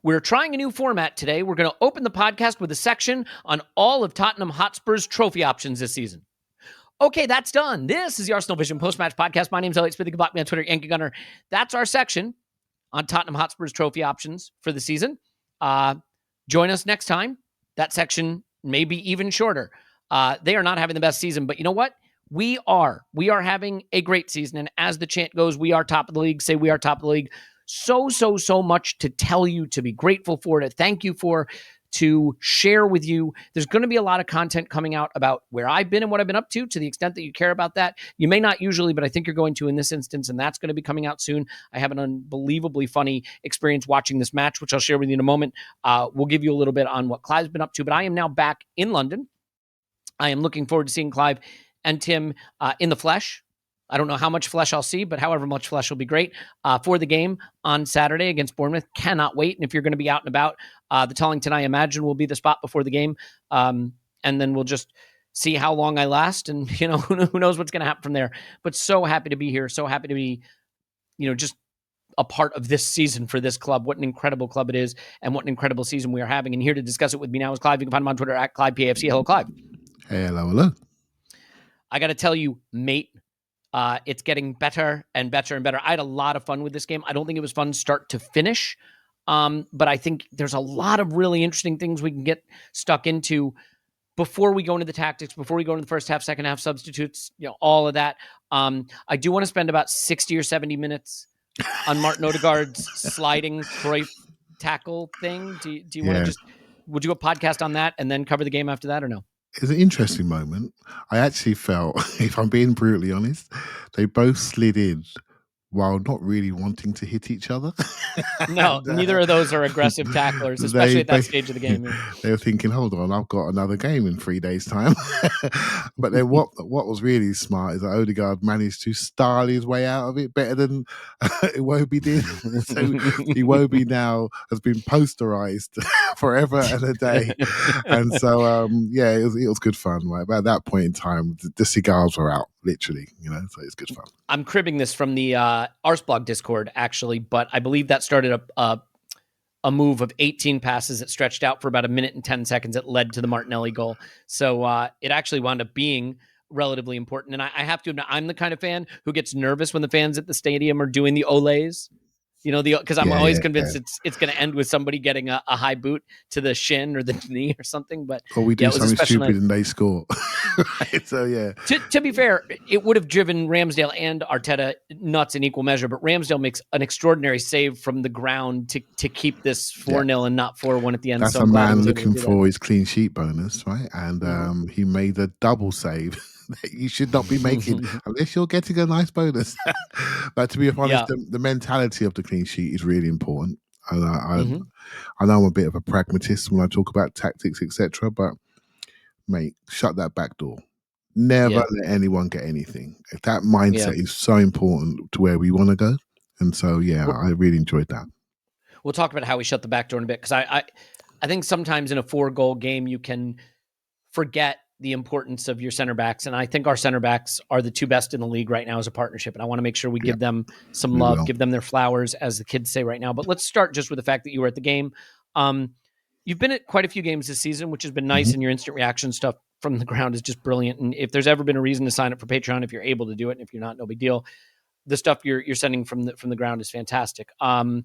We're trying a new format today. We're going to open the podcast with a section on all of Tottenham Hotspur's trophy options this season. Okay, that's done. This is the ArsenalVision Post-Match Podcast. My name's Elliot Smith. You can block me on Twitter, Yankee Gunner. That's our section on Tottenham Hotspur's trophy options for the season. Join us next time. That section may be even shorter. They are not having the best season, but you know what? We are having a great season. And as the chant goes, we are top of the league. Say we are top of the league. So much to tell you, to be grateful for, to thank you for, to share with you. There's going to be a lot of content coming out about where I've been and what I've been up to the extent that you care about that. You may not usually, but I think you're going to in this instance, and that's going to be coming out soon. I have an unbelievably funny experience watching this match, which I'll share with you in a moment. We'll give you a little bit on what Clive's been up to, but I am now back in London. I am looking forward to seeing Clive and Tim in the flesh. I don't know how much flesh I'll see, but however much flesh will be great for the game on Saturday against Bournemouth. Cannot wait. And if you're going to be out and about, the Tollington, I imagine, will be the spot before the game. And then we'll just see how long I last. And, who knows what's going to happen from there. But so happy to be here. So happy to be, just a part of this season for this club. What an incredible club it is and what an incredible season we are having. And here to discuss it with me now is Clive. You can find him on Twitter at ClivePAFC. Hello, Clive. Hey, hello. I got to tell you, mate, it's getting better and better and better. I had a lot of fun with this game. I don't think it was fun start to finish, but I think there's a lot of really interesting things we can get stuck into before we go into the tactics, before we go into the first half, second half substitutes, all of that. I do want to spend about 60 or 70 minutes on Martin Odegaard's sliding Cruyff tackle thing. Do you want to we'll do a podcast on that and then cover the game after that or no? It's an interesting moment. I actually felt, if I'm being brutally honest, they both slid in while not really wanting to hit each other. No, neither of those are aggressive tacklers, especially at that stage of the game. They were thinking, hold on, I've got another game in 3 days' time. But then what was really smart is that Odegaard managed to style his way out of it better than Iwobi did. So Iwobi now has been posterized forever and a day. And so, it was good fun. Right? About that point in time, the cigars were out, literally, so it's good fun. I'm cribbing this from the Arsblog Discord, actually, but I believe that started a move of 18 passes that stretched out for about 1 minute and 10 seconds that led to the Martinelli goal. So it actually wound up being relatively important. And I have to admit, I'm the kind of fan who gets nervous when the fans at the stadium are doing the Olays. Because I'm always convinced it's going to end with somebody getting a high boot to the shin or the knee or something. But or we do something stupid and they score. Right? So To be fair, it would have driven Ramsdale and Arteta nuts in equal measure. But Ramsdale makes an extraordinary save from the ground to keep this 4-0 and not 4-1 at the end. That's a man looking for his clean sheet bonus, right? And he made a double save. That you should not be making unless you're getting a nice bonus. But to be honest, the mentality of the clean sheet is really important. And I know I'm a bit of a pragmatist when I talk about tactics, etc. But mate, shut that back door. Never let anyone get anything. That mindset is so important to where we want to go. And so, I really enjoyed that. We'll talk about how we shut the back door in a bit because I think sometimes in a 4-goal game you can forget the importance of your center backs. And I think our center backs are the two best in the league right now as a partnership. And I want to make sure we give them some love, give them their flowers, as the kids say right now. But let's start just with the fact that you were at the game. You've been at quite a few games this season, which has been nice. And your instant reaction stuff from the ground is just brilliant. And if there's ever been a reason to sign up for Patreon, if you're able to do it, and if you're not, no big deal. The stuff you're sending from the ground is fantastic. In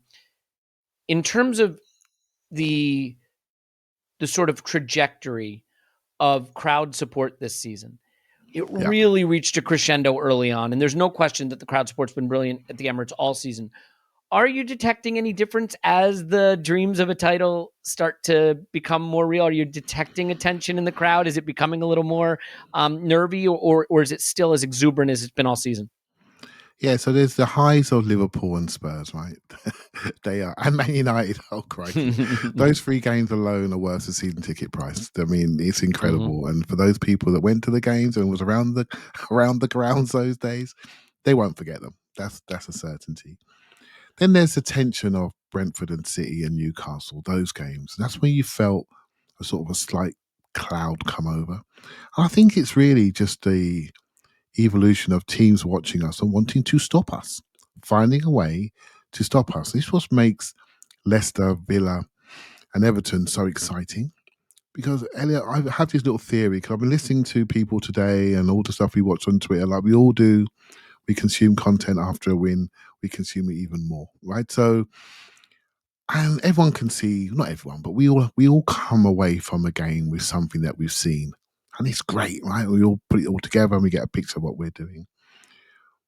terms of the sort of trajectory of crowd support this season, it really reached a crescendo early on. And there's no question that the crowd support's been brilliant at the Emirates all season. Are you detecting any difference as the dreams of a title start to become more real? Are you detecting a tension in the crowd? Is it becoming a little more nervy, or is it still as exuberant as it's been all season? Yeah, so there's the highs of Liverpool and Spurs, right? They are, and Man United. Oh, crikey! Those 3 games alone are worth the season ticket price. I mean, it's incredible. And for those people that went to the games and was around the grounds those days, they won't forget them. That's a certainty. Then there's the tension of Brentford and City and Newcastle. Those games. That's when you felt a sort of a slight cloud come over. And I think it's really just the evolution of teams watching us and wanting to stop us, finding a way to stop us. This is what makes Leicester, Villa, and Everton so exciting? Because, Elliot, I have this little theory, because I've been listening to people today and all the stuff we watch on Twitter, like we all do. We consume content after a win. We consume it even more, right? So, and everyone can see, not everyone, but we all come away from a game with something that we've seen. And it's great, right? We all put it all together and we get a picture of what we're doing.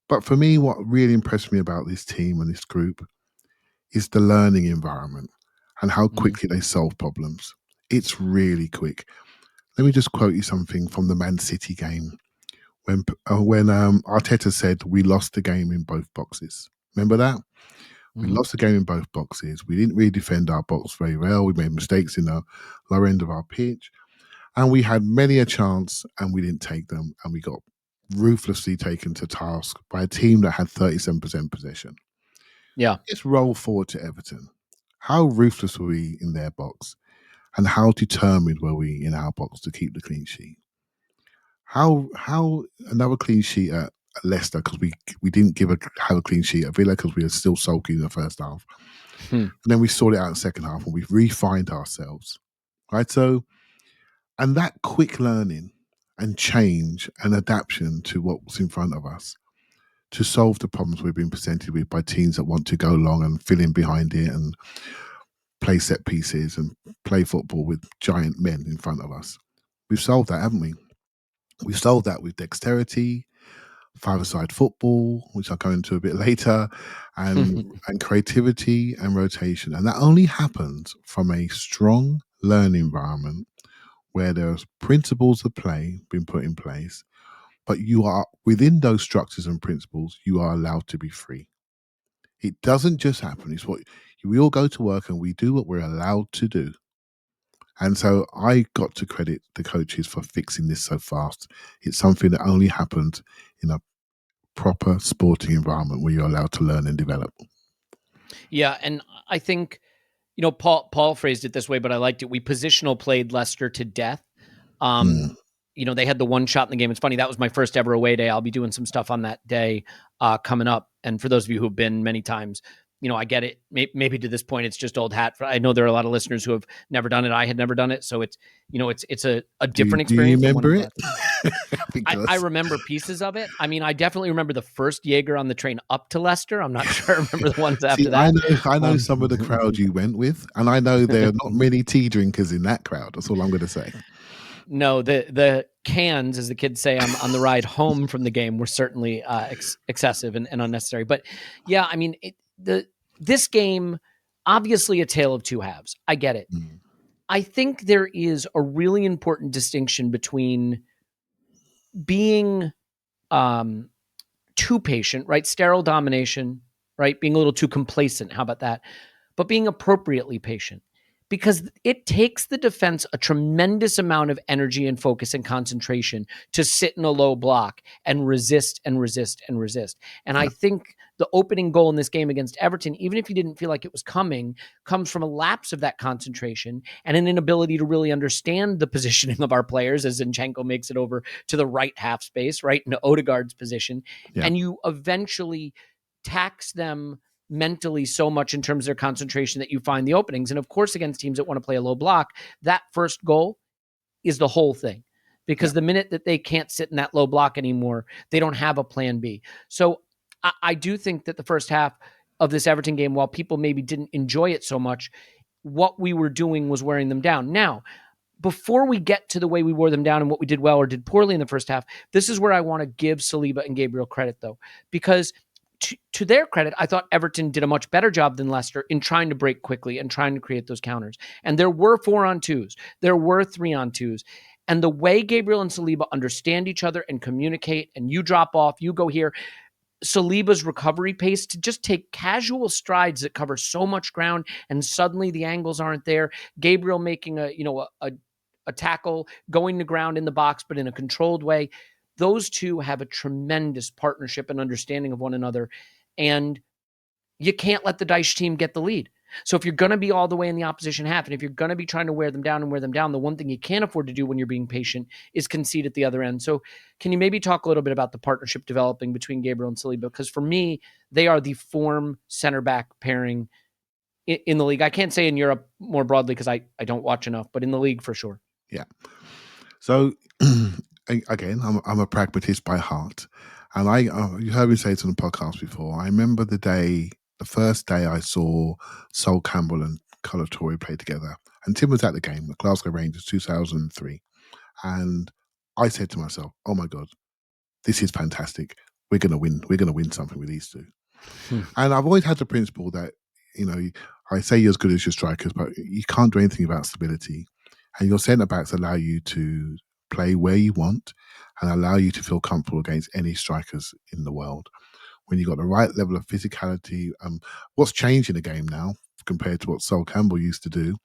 But for me, what really impressed me about this team and this group is the learning environment and how quickly they solve problems. It's really quick. Let me just quote you something from the Man City game when Arteta said we lost the game in both boxes. Remember that? We lost the game in both boxes. We didn't really defend our box very well. We made mistakes in the lower end of our pitch. And we had many a chance and we didn't take them. And we got ruthlessly taken to task by a team that had 37% possession. Yeah. Let's roll forward to Everton. How ruthless were we in their box? And how determined were we in our box to keep the clean sheet? How another clean sheet at Leicester, because we didn't have a clean sheet at Villa because we were still sulky in the first half. And then we sorted it out in the second half and we've refined ourselves. Right? So, and that quick learning and change and adaptation to what's in front of us to solve the problems we've been presented with by teams that want to go long and fill in behind it and play set pieces and play football with giant men in front of us. We've solved that, haven't we? We've solved that with dexterity, five-a-side football, which I'll go into a bit later, and creativity and rotation. And that only happens from a strong learning environment where there's principles of play being put in place, but you are within those structures and principles, you are allowed to be free. It doesn't just happen. It's what we all go to work and we do what we're allowed to do. And so I got to credit the coaches for fixing this so fast. It's something that only happened in a proper sporting environment where you're allowed to learn and develop. Yeah, and I think, Paul phrased it this way, but I liked it. We positional played Leicester to death. They had the one shot in the game. It's funny, that was my first ever away day. I'll be doing some stuff on that day coming up. And for those of you who've been many times, I get it. Maybe to this point, it's just old hat. I know there are a lot of listeners who have never done it. I had never done it. So it's, it's a different experience. Do you remember it? I remember pieces of it. I mean, I definitely remember the first Jaeger on the train up to Leicester. I'm not sure I remember the ones after that. I know some of the crowd you went with, and I know there are not many tea drinkers in that crowd. That's all I'm going to say. No, the cans, as the kids say, on the ride home from the game were certainly excessive and unnecessary. But yeah, I mean, this game, obviously a tale of two halves. I get it. I think there is a really important distinction between being too patient, right? Sterile domination, right? Being a little too complacent. How about that? But being appropriately patient. Because it takes the defense a tremendous amount of energy and focus and concentration to sit in a low block and resist and resist and resist. And I think the opening goal in this game against Everton, even if you didn't feel like it was coming, comes from a lapse of that concentration and an inability to really understand the positioning of our players as Zinchenko makes it over to the right half space, right into Odegaard's position. Yeah. And you eventually tax them mentally so much in terms of their concentration that you find the openings. And of course, against teams that want to play a low block, that first goal is the whole thing. Because the minute that they can't sit in that low block anymore, they don't have a plan B. So I do think that the first half of this Everton game, while people maybe didn't enjoy it so much, what we were doing was wearing them down. Now, before we get to the way we wore them down and what we did well or did poorly in the first half, this is where I want to give Saliba and Gabriel credit, though, because to their credit, I thought Everton did a much better job than Leicester in trying to break quickly and trying to create those counters. And there were 4-on-2s. There were 3-on-2s. And the way Gabriel and Saliba understand each other and communicate, and you drop off, you go here, Saliba's recovery pace to just take casual strides that cover so much ground, and suddenly the angles aren't there. Gabriel making a tackle, going to ground in the box, but in a controlled way. Those two have a tremendous partnership and understanding of one another, and you can't let the Dyche team get the lead. So if you're going to be all the way in the opposition half, and if you're going to be trying to wear them down, the one thing you can't afford to do when you're being patient is concede at the other end. So can you maybe talk a little bit about the partnership developing between Gabriel and Saliba? Because for me, they are the form center back pairing in the league. I can't say in Europe more broadly because I don't watch enough, but in the league for sure. Yeah. So again, I'm a pragmatist by heart, and you heard me say it on the podcast before. I remember the first day I saw Sol Campbell and Colo Toure play together, and Tim was at the game, the Glasgow Rangers 2003, and I said to myself, "Oh my God, this is fantastic. We're gonna win. We're gonna win something with these two." And I've always had the principle that, I say you're as good as your strikers, but you can't do anything about stability. And your centre backs allow you to play where you want and allow you to feel comfortable against any strikers in the world. When you've got the right level of physicality, what's changed in the game now compared to what Sol Campbell used to do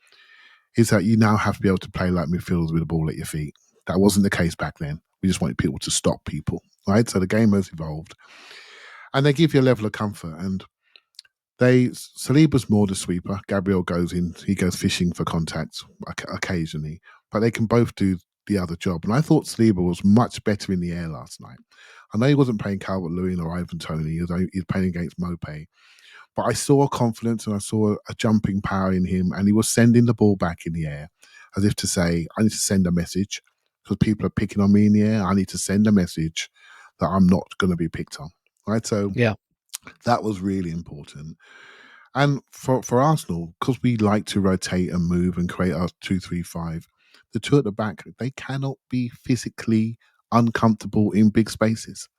is that you now have to be able to play like midfielders with the ball at your feet. That wasn't the case back then. We just wanted people to stop people, right? So the game has evolved. And they give you a level of comfort. And Saliba's more the sweeper. Gabriel goes in, he goes fishing for contacts occasionally, but they can both do the other job. And I thought Saliba was much better in the air last night. I know he wasn't playing Calvert-Lewin or Ivan Toney, he was playing against Mopé, but I saw a confidence and I saw a jumping power in him, and he was sending the ball back in the air as if to say, I need to send a message because people are picking on me in the air. I need to send a message that I'm not going to be picked on. Right. So Yeah. that was really important. And for Arsenal, because we like to rotate and move and create our 2-3-5, the two at the back, they cannot be physically uncomfortable in big spaces.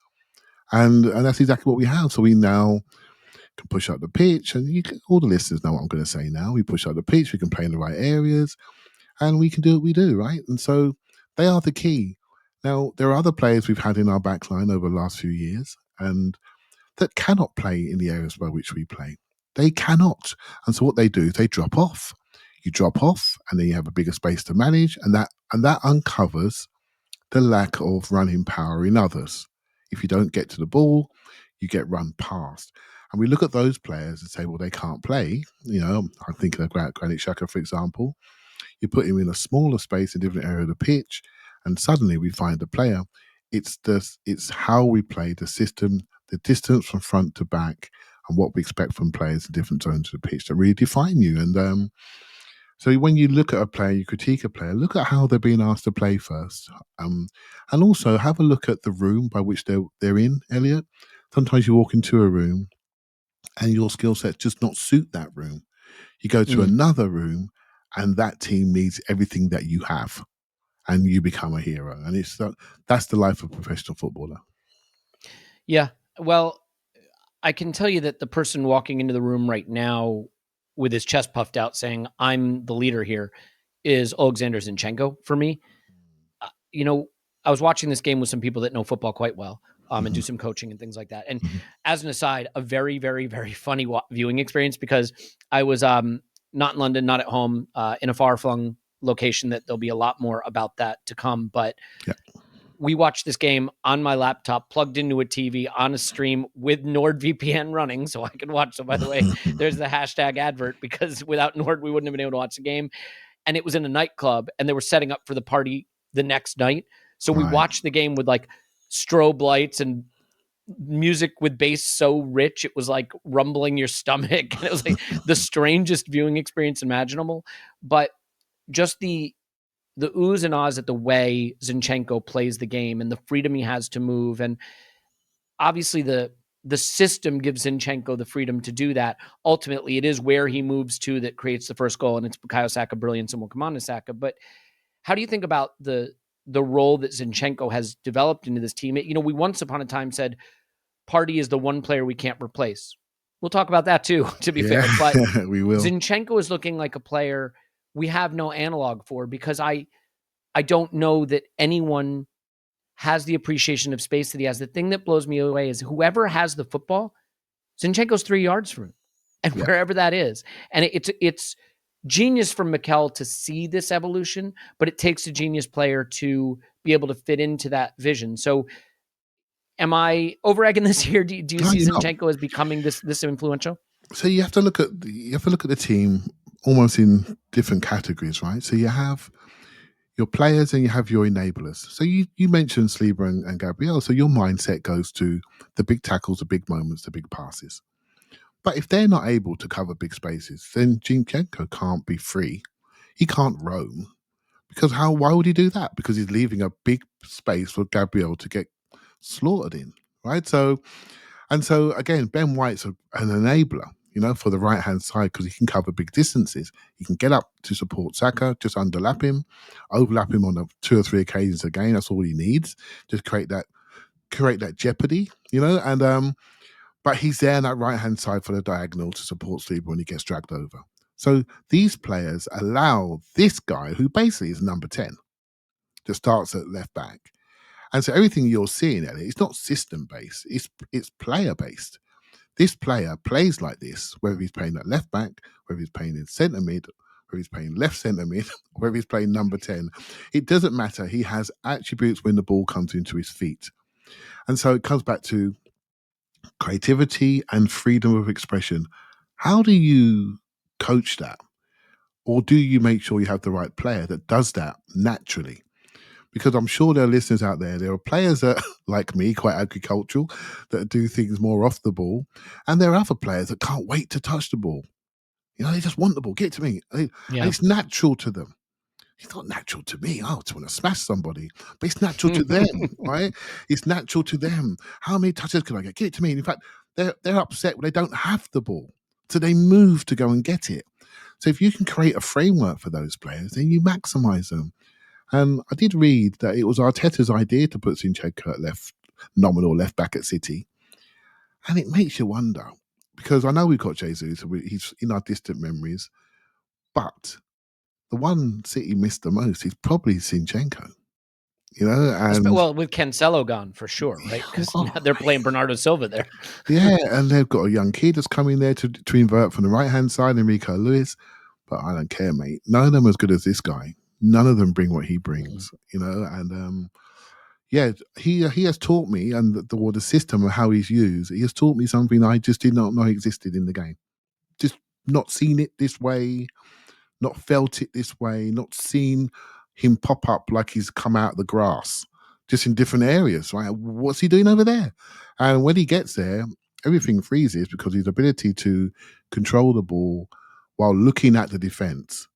And that's exactly what we have. So we now can push up the pitch, and all the listeners know what I'm going to say now. We push up the pitch, we can play in the right areas, and we can do what we do, right? And so they are the key. Now, there are other players we've had in our back line over the last few years, and that cannot play in the areas by which we play. They cannot. And so what they do is they drop off. You drop off, and then you have a bigger space to manage, and that uncovers the lack of running power in others. If you don't get to the ball, you get run past. And we look at those players and say, well, they can't play. I'm thinking of Granit Xhaka, for example. You put him in a smaller space, a different area of the pitch, and suddenly we find the player. It's how we play, the system, the distance from front to back, and what we expect from players in different zones of the pitch that really define you. And so when you look at a player, you critique a player, look at how they're being asked to play first. And also have a look at the room by which they're in, Elliot. Sometimes you walk into a room and your skill set just not suit that room. You go to another room and that team needs everything that you have, and you become a hero. And that's the life of a professional footballer. Yeah. Well, I can tell you that the person walking into the room right now with his chest puffed out saying, I'm the leader here, is Alexander Zinchenko for me. I was watching this game with some people that know football quite well and do some coaching and things like that. And as an aside, a very, very, very funny viewing experience, because I was not in London, not at home, in a far-flung location that there'll be a lot more about that to come. But we watched this game on my laptop, plugged into a TV on a stream with NordVPN running so I could watch. So by the way, there's the hashtag advert, because without Nord, we wouldn't have been able to watch the game. And it was in a nightclub, and they were setting up for the party the next night. So we watched the game with like strobe lights and music with bass so rich it was like rumbling your stomach. And it was like the strangest viewing experience imaginable. But just the oohs and ahs at the way Zinchenko plays the game and the freedom he has to move. And obviously the system gives Zinchenko the freedom to do that. Ultimately, it is where he moves to that creates the first goal, and it's Bukayo Saka brilliance, and we'll come on to Saka. But how do you think about the role that Zinchenko has developed into this team? We once upon a time said Partey is the one player we can't replace. We'll talk about that too, to be fair. But we will. Zinchenko is looking like a player we have no analog for, because I don't know that anyone has the appreciation of space that he has. The thing that blows me away is whoever has the football, Zinchenko's 3 yards from him, and wherever that is. And it's genius from Mikel to see this evolution, but it takes a genius player to be able to fit into that vision. So am I over-egging this here? Do you see Zinchenko as becoming this influential? So you have to look at the team almost in different categories, right? So you have your players and you have your enablers. So you mentioned Saliba and Gabriel. So your mindset goes to the big tackles, the big moments, the big passes. But if they're not able to cover big spaces, then Zinchenko can't be free. He can't roam. Because why would he do that? Because he's leaving a big space for Gabriel to get slaughtered in, right? So again, Ben White's an enabler, for the right hand side because he can cover big distances. He can get up to support Saka, just underlap him, overlap him on 2 or 3 occasions a game. That's all he needs. Just create that jeopardy, and but he's there on that right hand side for the diagonal to support Sleeper when he gets dragged over. So these players allow this guy, who basically is number 10, that starts at left back. And so everything you're seeing, Elliot, it's not system-based, it's player-based. This player plays like this, whether he's playing at left back, whether he's playing in centre mid, whether he's playing left centre mid, whether he's playing number 10. It doesn't matter. He has attributes when the ball comes into his feet. And so it comes back to creativity and freedom of expression. How do you coach that? Or do you make sure you have the right player that does that naturally? Because I'm sure there are listeners out there. There are players that, like me, quite agricultural, that do things more off the ball. And there are other players that can't wait to touch the ball. They just want the ball. Get it to me. And it's natural to them. It's not natural to me. I just want to smash somebody. But it's natural to them, right? It's natural to them. How many touches can I get? Get it to me. And in fact, they're upset when they don't have the ball. So they move to go and get it. So if you can create a framework for those players, then you maximize them. And I did read that it was Arteta's idea to put Zinchenko at nominal left back at City. And it makes you wonder, because I know we've got Jesus, so he's in our distant memories, but the one City missed the most is probably Zinchenko. And well, with Cancelo gone for sure, right? Because they're playing Bernardo Silva there. Yeah, and they've got a young kid that's coming there to invert from the right-hand side, Enrico Lewis. But I don't care, mate. None of them are as good as this guy. None of them bring what he brings, and he has taught me, and the system of how he's used, he has taught me something I just did not know existed in the game. Just not seen it this way, not felt it this way, not seen him pop up like he's come out of the grass, just in different areas, right? What's he doing over there? And when he gets there, everything freezes because his ability to control the ball while looking at the defense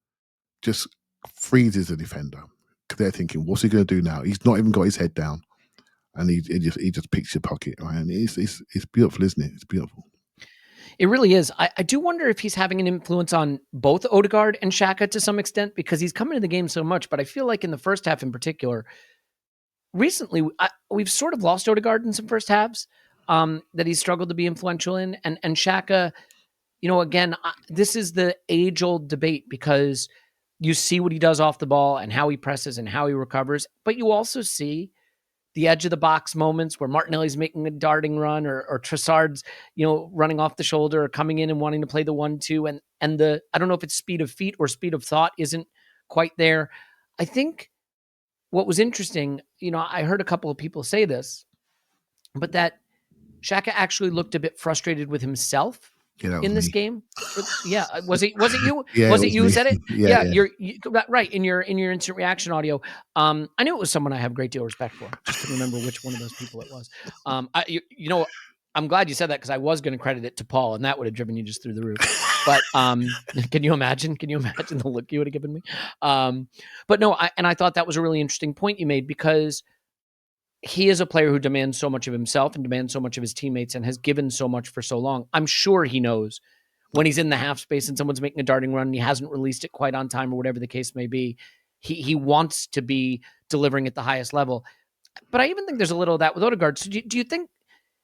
just freezes the defender. They're thinking, what's he going to do now? He's not even got his head down, and he just picks your pocket, right? And it's beautiful, isn't it? It's beautiful. It really is. I do wonder if he's having an influence on both Odegaard and Xhaka to some extent, because he's coming to the game so much. But I feel like in the first half in particular, recently, we've sort of lost Odegaard in some first halves that he's struggled to be influential in. And Xhaka, again, this is the age-old debate, because you see what he does off the ball and how he presses and how he recovers, but you also see the edge of the box moments where Martinelli's making a darting run, or Trossard's, running off the shoulder, or coming in and wanting to play the 1-2, and the, I don't know if it's speed of feet or speed of thought, isn't quite there. I think what was interesting, I heard a couple of people say this, but that Xhaka actually looked a bit frustrated with himself in this game. Yeah. Was it you? Yeah, was it you who said it? Yeah. You're right. In your instant reaction audio. I knew it was someone I have a great deal of respect for. Just couldn't remember which one of those people it was. I'm glad you said that, because I was going to credit it to Paul, and that would have driven you just through the roof. But can you imagine the look you would have given me? But no, I thought that was a really interesting point you made, because he is a player who demands so much of himself and demands so much of his teammates and has given so much for so long. I'm sure he knows when he's in the half space and someone's making a darting run and he hasn't released it quite on time, or whatever the case may be, he wants to be delivering at the highest level. But I even think there's a little of that with Odegaard. So do you think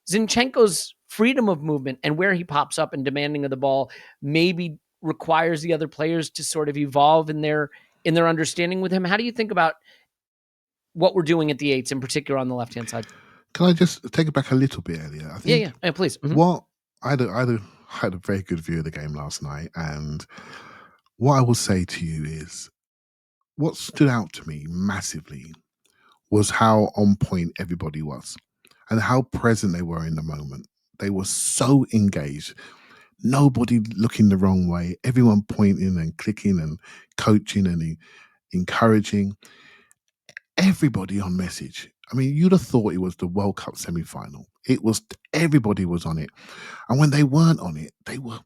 Zinchenko's freedom of movement and where he pops up and demanding of the ball maybe requires the other players to sort of evolve in their understanding with him? How do you think about what we're doing at the eights, in particular on the left-hand side? Can I just take it back a little bit, Elliot? I think yeah, please. Mm-hmm. What I had a very good view of the game last night, and what I will say to you is, what stood out to me massively was how on point everybody was, and how present they were in the moment. They were so engaged. Nobody looking the wrong way. Everyone pointing and clicking and coaching and encouraging. Everybody on message. I mean, you'd have thought it was the World Cup semi-final. Everybody was on it. And when they weren't on it, they were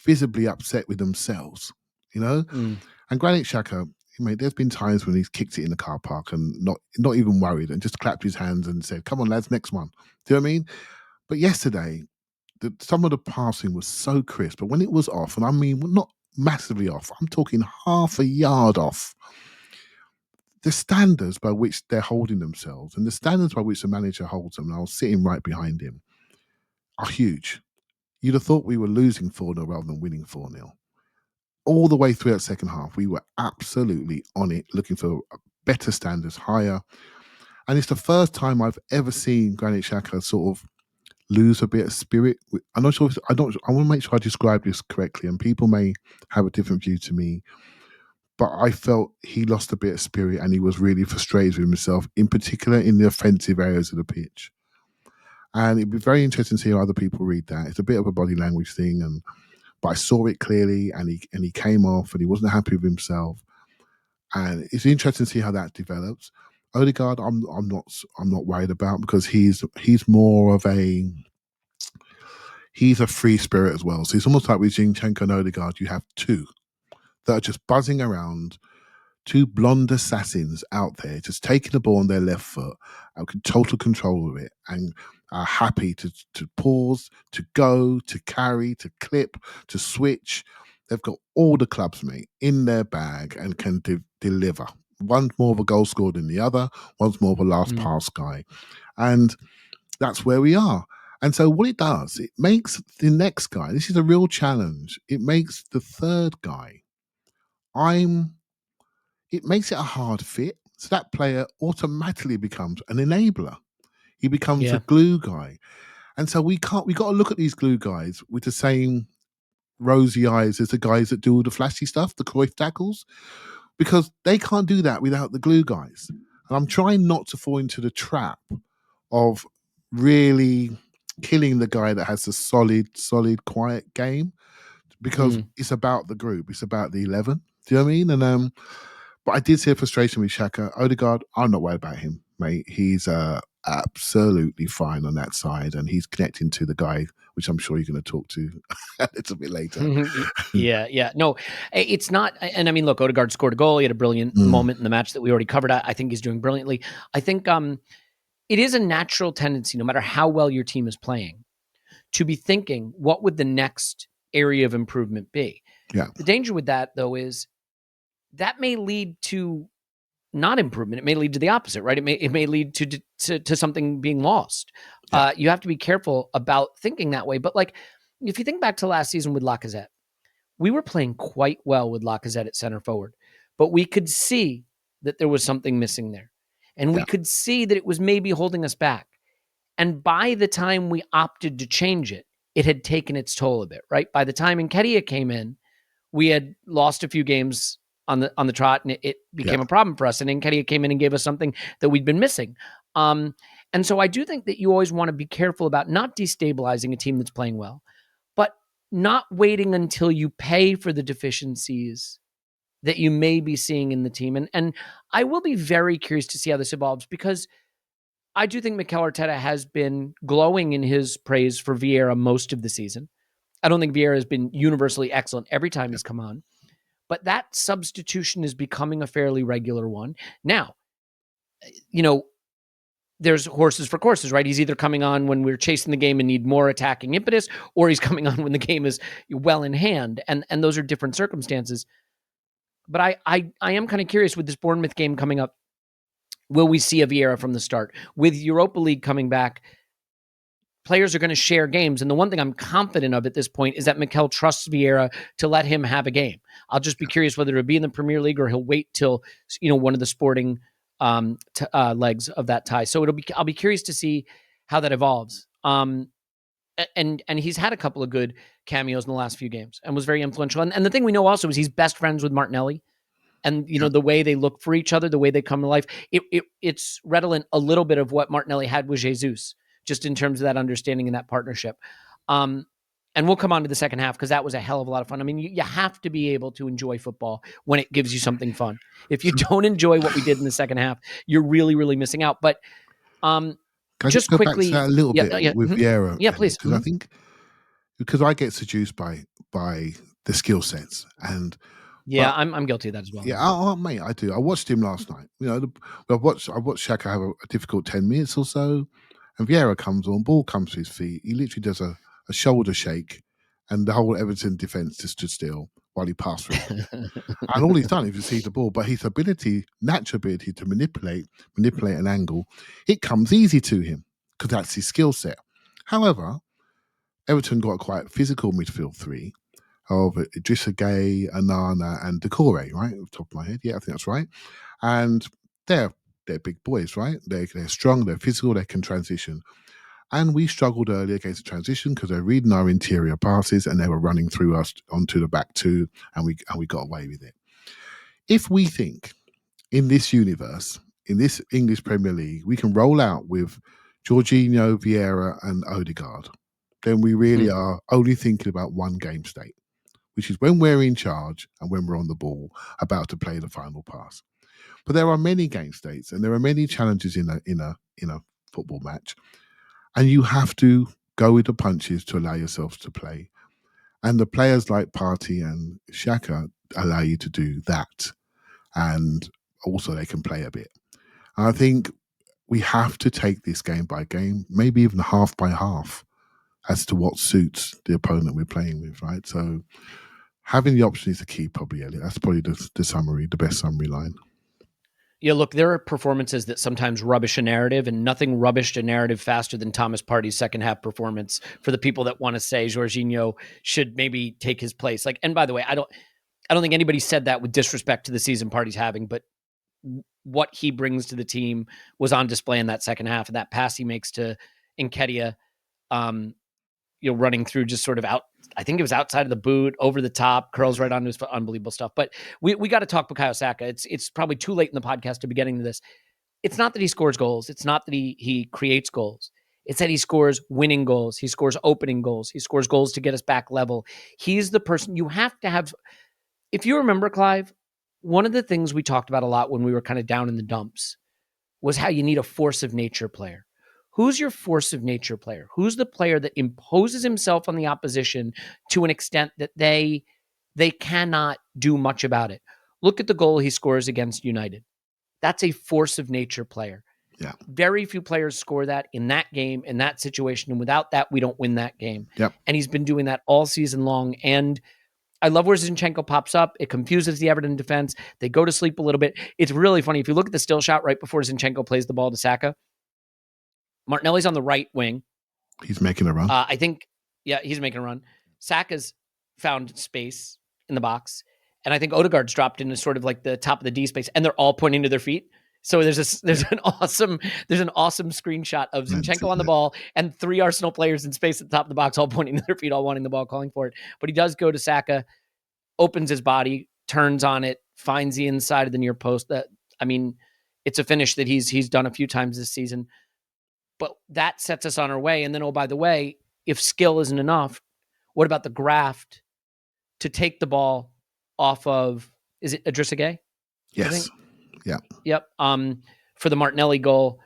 visibly upset with themselves, you know? And Granit Xhaka, mate, there's been times when he's kicked it in the car park and not even worried and just clapped his hands and said, come on, lads, next one. Do you know what I mean? But yesterday, some of the passing was so crisp. But when it was off, and I mean, not massively off, I'm talking half a yard off, the standards by which they're holding themselves and the standards by which the manager holds them, and I was sitting right behind him, are huge. You'd have thought we were losing 4-0 rather than winning 4-0. All the way through that second half, we were absolutely on it, looking for better standards, higher. And it's the first time I've ever seen Granit Xhaka sort of lose a bit of spirit. I'm not sure. I want to make sure I describe this correctly, and people may have a different view to me. But I felt he lost a bit of spirit and he was really frustrated with himself, in particular in the offensive areas of the pitch. And it'd be very interesting to see how other people read that. It's a bit of a body language thing, but I saw it clearly, and he came off and he wasn't happy with himself. And it's interesting to see how that develops. Odegaard, I'm not worried about, because he's more of he's a free spirit as well. So it's almost like with Zinchenko and Odegaard, you have two that are just buzzing around, two blonde assassins out there, just taking the ball on their left foot, and total control of it, and are happy to pause, to go, to carry, to clip, to switch. They've got all the clubs, mate, in their bag and can deliver. One's more of a goal scorer than the other. One's more of a last pass guy. And that's where we are. And so what it does, it makes the next guy, this is a real challenge, it makes the third guy, it makes it a hard fit. So that player automatically becomes an enabler. He becomes a glue guy. And so we got to look at these glue guys with the same rosy eyes as the guys that do all the flashy stuff, the Cruyff tackles, because they can't do that without the glue guys. And I'm trying not to fall into the trap of really killing the guy that has a solid, quiet game, because it's about the group. It's about the 11. Do you know what I mean? And but I did see a frustration with Xhaka. Odegaard, I'm not worried about him, mate. He's absolutely fine on that side, and he's connecting to the guy, which I'm sure you're going to talk to a little bit later. Yeah. No, it's not. And I mean, look, Odegaard scored a goal. He had a brilliant moment in the match that we already covered. I think he's doing brilliantly. I think it is a natural tendency, no matter how well your team is playing, to be thinking, what would the next area of improvement be? Yeah. The danger with that, though, is that may lead to not improvement. It may lead to the opposite, right? It may lead to something being lost. Yeah. You have to be careful about thinking that way. But like, if you think back to last season with Lacazette, we were playing quite well with Lacazette at center forward, but we could see that there was something missing there. And we could see that it was maybe holding us back. And by the time we opted to change it, it had taken its toll a bit, right? By the time Nketiah came in, we had lost a few games on the trot, and it became a problem for us. And Nketiah came in and gave us something that we'd been missing. And so I do think that you always want to be careful about not destabilizing a team that's playing well, but not waiting until you pay for the deficiencies that you may be seeing in the team. And I will be very curious to see how this evolves, because I do think Mikel Arteta has been glowing in his praise for Vieira most of the season. I don't think Vieira has been universally excellent every time he's come on, but that substitution is becoming a fairly regular one. Now, there's horses for courses, right? He's either coming on when we're chasing the game and need more attacking impetus, or he's coming on when the game is well in hand. And those are different circumstances. But I am kind of curious with this Bournemouth game coming up. Will we see a Vieira from the start? With Europa League coming back, players are going to share games. And the one thing I'm confident of at this point is that Mikel trusts Vieira to let him have a game. I'll just be curious whether it'll be in the Premier League or he'll wait till, one of the sporting legs of that tie. So I'll be curious to see how that evolves. And he's had a couple of good cameos in the last few games and was very influential. And the thing we know also is he's best friends with Martinelli. And, the way they look for each other, the way they come to life, it's redolent a little bit of what Martinelli had with Jesus, just in terms of that understanding and that partnership. And we'll come on to the second half, because that was a hell of a lot of fun. I mean, you have to be able to enjoy football when it gives you something fun. If you don't enjoy what we did in the second half, you're really, really missing out. But Can I Just go back to quickly, that a little bit yeah, with Vieira? yeah, please. Because I think because I get seduced by the skill sets and. Yeah, I'm guilty of that as well. Yeah, mate, I do. I watched him last night. You know, I watched Xhaka have a difficult 10 minutes or so, and Vieira comes on, ball comes to his feet. He literally does a shoulder shake, and the whole Everton defence just stood still while he passed through. And all he's done is receive the ball, but his natural ability to manipulate an angle, it comes easy to him because that's his skill set. However, Everton got quite physical midfield three of Idrissa Gueye, Anana, and Decore, right? Off the top of my head. Yeah, I think that's right. And they're big boys, right? They're strong, they're physical, they can transition. And we struggled earlier against the transition because they're reading our interior passes and they were running through us onto the back two, and we got away with it. If we think in this universe, in this English Premier League, we can roll out with Jorginho, Vieira, and Odegaard, then we really are only thinking about one game state, which is when we're in charge and when we're on the ball, about to play the final pass. But there are many game states and there are many challenges in a football match, and you have to go with the punches to allow yourself to play. And the players like Partey and Xhaka allow you to do that, and also they can play a bit. And I think we have to take this game by game, maybe even half by half, as to what suits the opponent we're playing with, right? So having the option is the key, probably, Elliot. That's probably the summary, the best summary line. Yeah, look, there are performances that sometimes rubbish a narrative, and nothing rubbished a narrative faster than Thomas Partey's second half performance. For the people that want to say Jorginho should maybe take his place, like, and by the way, I don't think anybody said that with disrespect to the season Partey's having, but what he brings to the team was on display in that second half, and that pass he makes to Nketiah, running through just sort of out. I think it was outside of the boot, over the top, curls right onto his foot. Unbelievable stuff. But we got to talk Bukayo Saka. It's probably too late in the podcast to be getting to this. It's not that he scores goals. It's not that he creates goals. It's that he scores winning goals. He scores opening goals. He scores goals to get us back level. He's the person you have to have. If you remember, Clive, one of the things we talked about a lot when we were kind of down in the dumps was how you need a force of nature player. Who's your force of nature player? Who's the player that imposes himself on the opposition to an extent that they cannot do much about it? Look at the goal he scores against United. That's a force of nature player. Yeah. Very few players score that in that game, in that situation. And without that, we don't win that game. Yep. And he's been doing that all season long. And I love where Zinchenko pops up. It confuses the Everton defense. They go to sleep a little bit. It's really funny. If you look at the still shot right before Zinchenko plays the ball to Saka, Martinelli's on the right wing. He's making a run. I think, yeah, he's making a run. Saka's found space in the box. And I think Odegaard's dropped into sort of like the top of the D space, and they're all pointing to their feet. So there's an awesome screenshot of Zinchenko on the ball and three Arsenal players in space at the top of the box, all pointing to their feet, all wanting the ball, calling for it. But he does go to Saka, opens his body, turns on it, finds the inside of the near post. It's a finish that he's done a few times this season. But that sets us on our way. And then, oh, by the way, if skill isn't enough, what about the graft to take the ball off of, is it Idrissa Gueye? Yes. Yeah. Yep. For the Martinelli goal,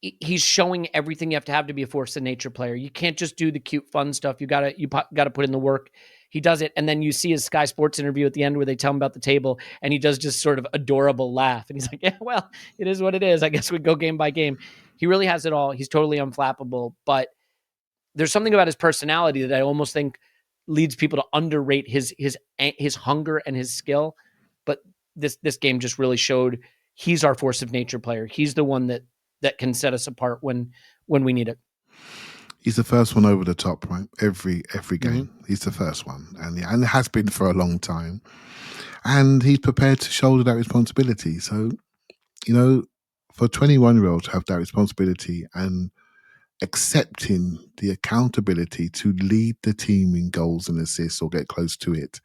he's showing everything you have to be a force of nature player. You can't just do the cute, fun stuff. You gotta put in the work. He does it. And then you see his Sky Sports interview at the end where they tell him about the table, and he does just sort of adorable laugh. And he's like, yeah, well, it is what it is. I guess we go game by game. He really has it all. He's totally unflappable. But there's something about his personality that I almost think leads people to underrate his hunger and his skill. But this game just really showed he's our force of nature player. He's the one that can set us apart when we need it. He's the first one over the top, right? Every game, he's the first one, and has been for a long time. And he's prepared to shoulder that responsibility. So, for a 21-year-old to have that responsibility and accepting the accountability to lead the team in goals and assists or get close to it.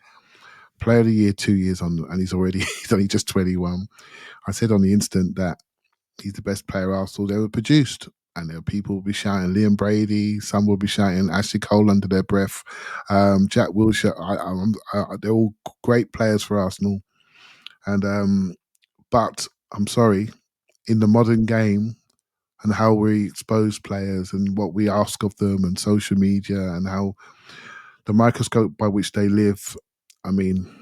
Player of the year 2 years on, and he's only just 21. I said on the instant that he's the best player Arsenal ever produced. And there are people will be shouting Liam Brady. Some will be shouting Ashley Cole under their breath. Jack Wilshere. They're all great players for Arsenal. And but I'm sorry, in the modern game and how we expose players and what we ask of them and social media and how the microscope by which they live. I mean,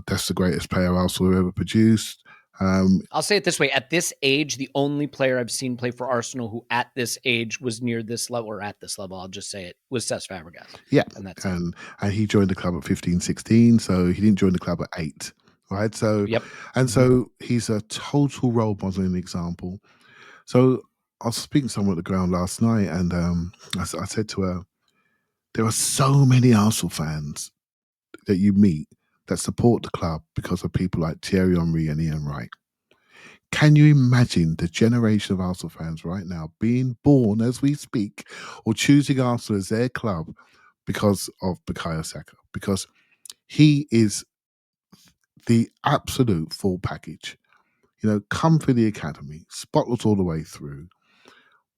that's the greatest player Arsenal ever produced. I'll say it this way. At this age, the only player I've seen play for Arsenal who at this age was near this level or at this level, I'll just say it, was Cesc Fabregas. Yeah. And that's and he joined the club at 15, 16, so he didn't join the club at 8. Right. So, yep. And so he's a total role model and example. So I was speaking to someone at the ground last night, and I said to her, there are so many Arsenal fans that you meet that support the club because of people like Thierry Henry and Ian Wright. Can you imagine the generation of Arsenal fans right now being born as we speak or choosing Arsenal as their club because of Bukayo Saka? Because he is the absolute full package. You know, come through the academy, spotless all the way through,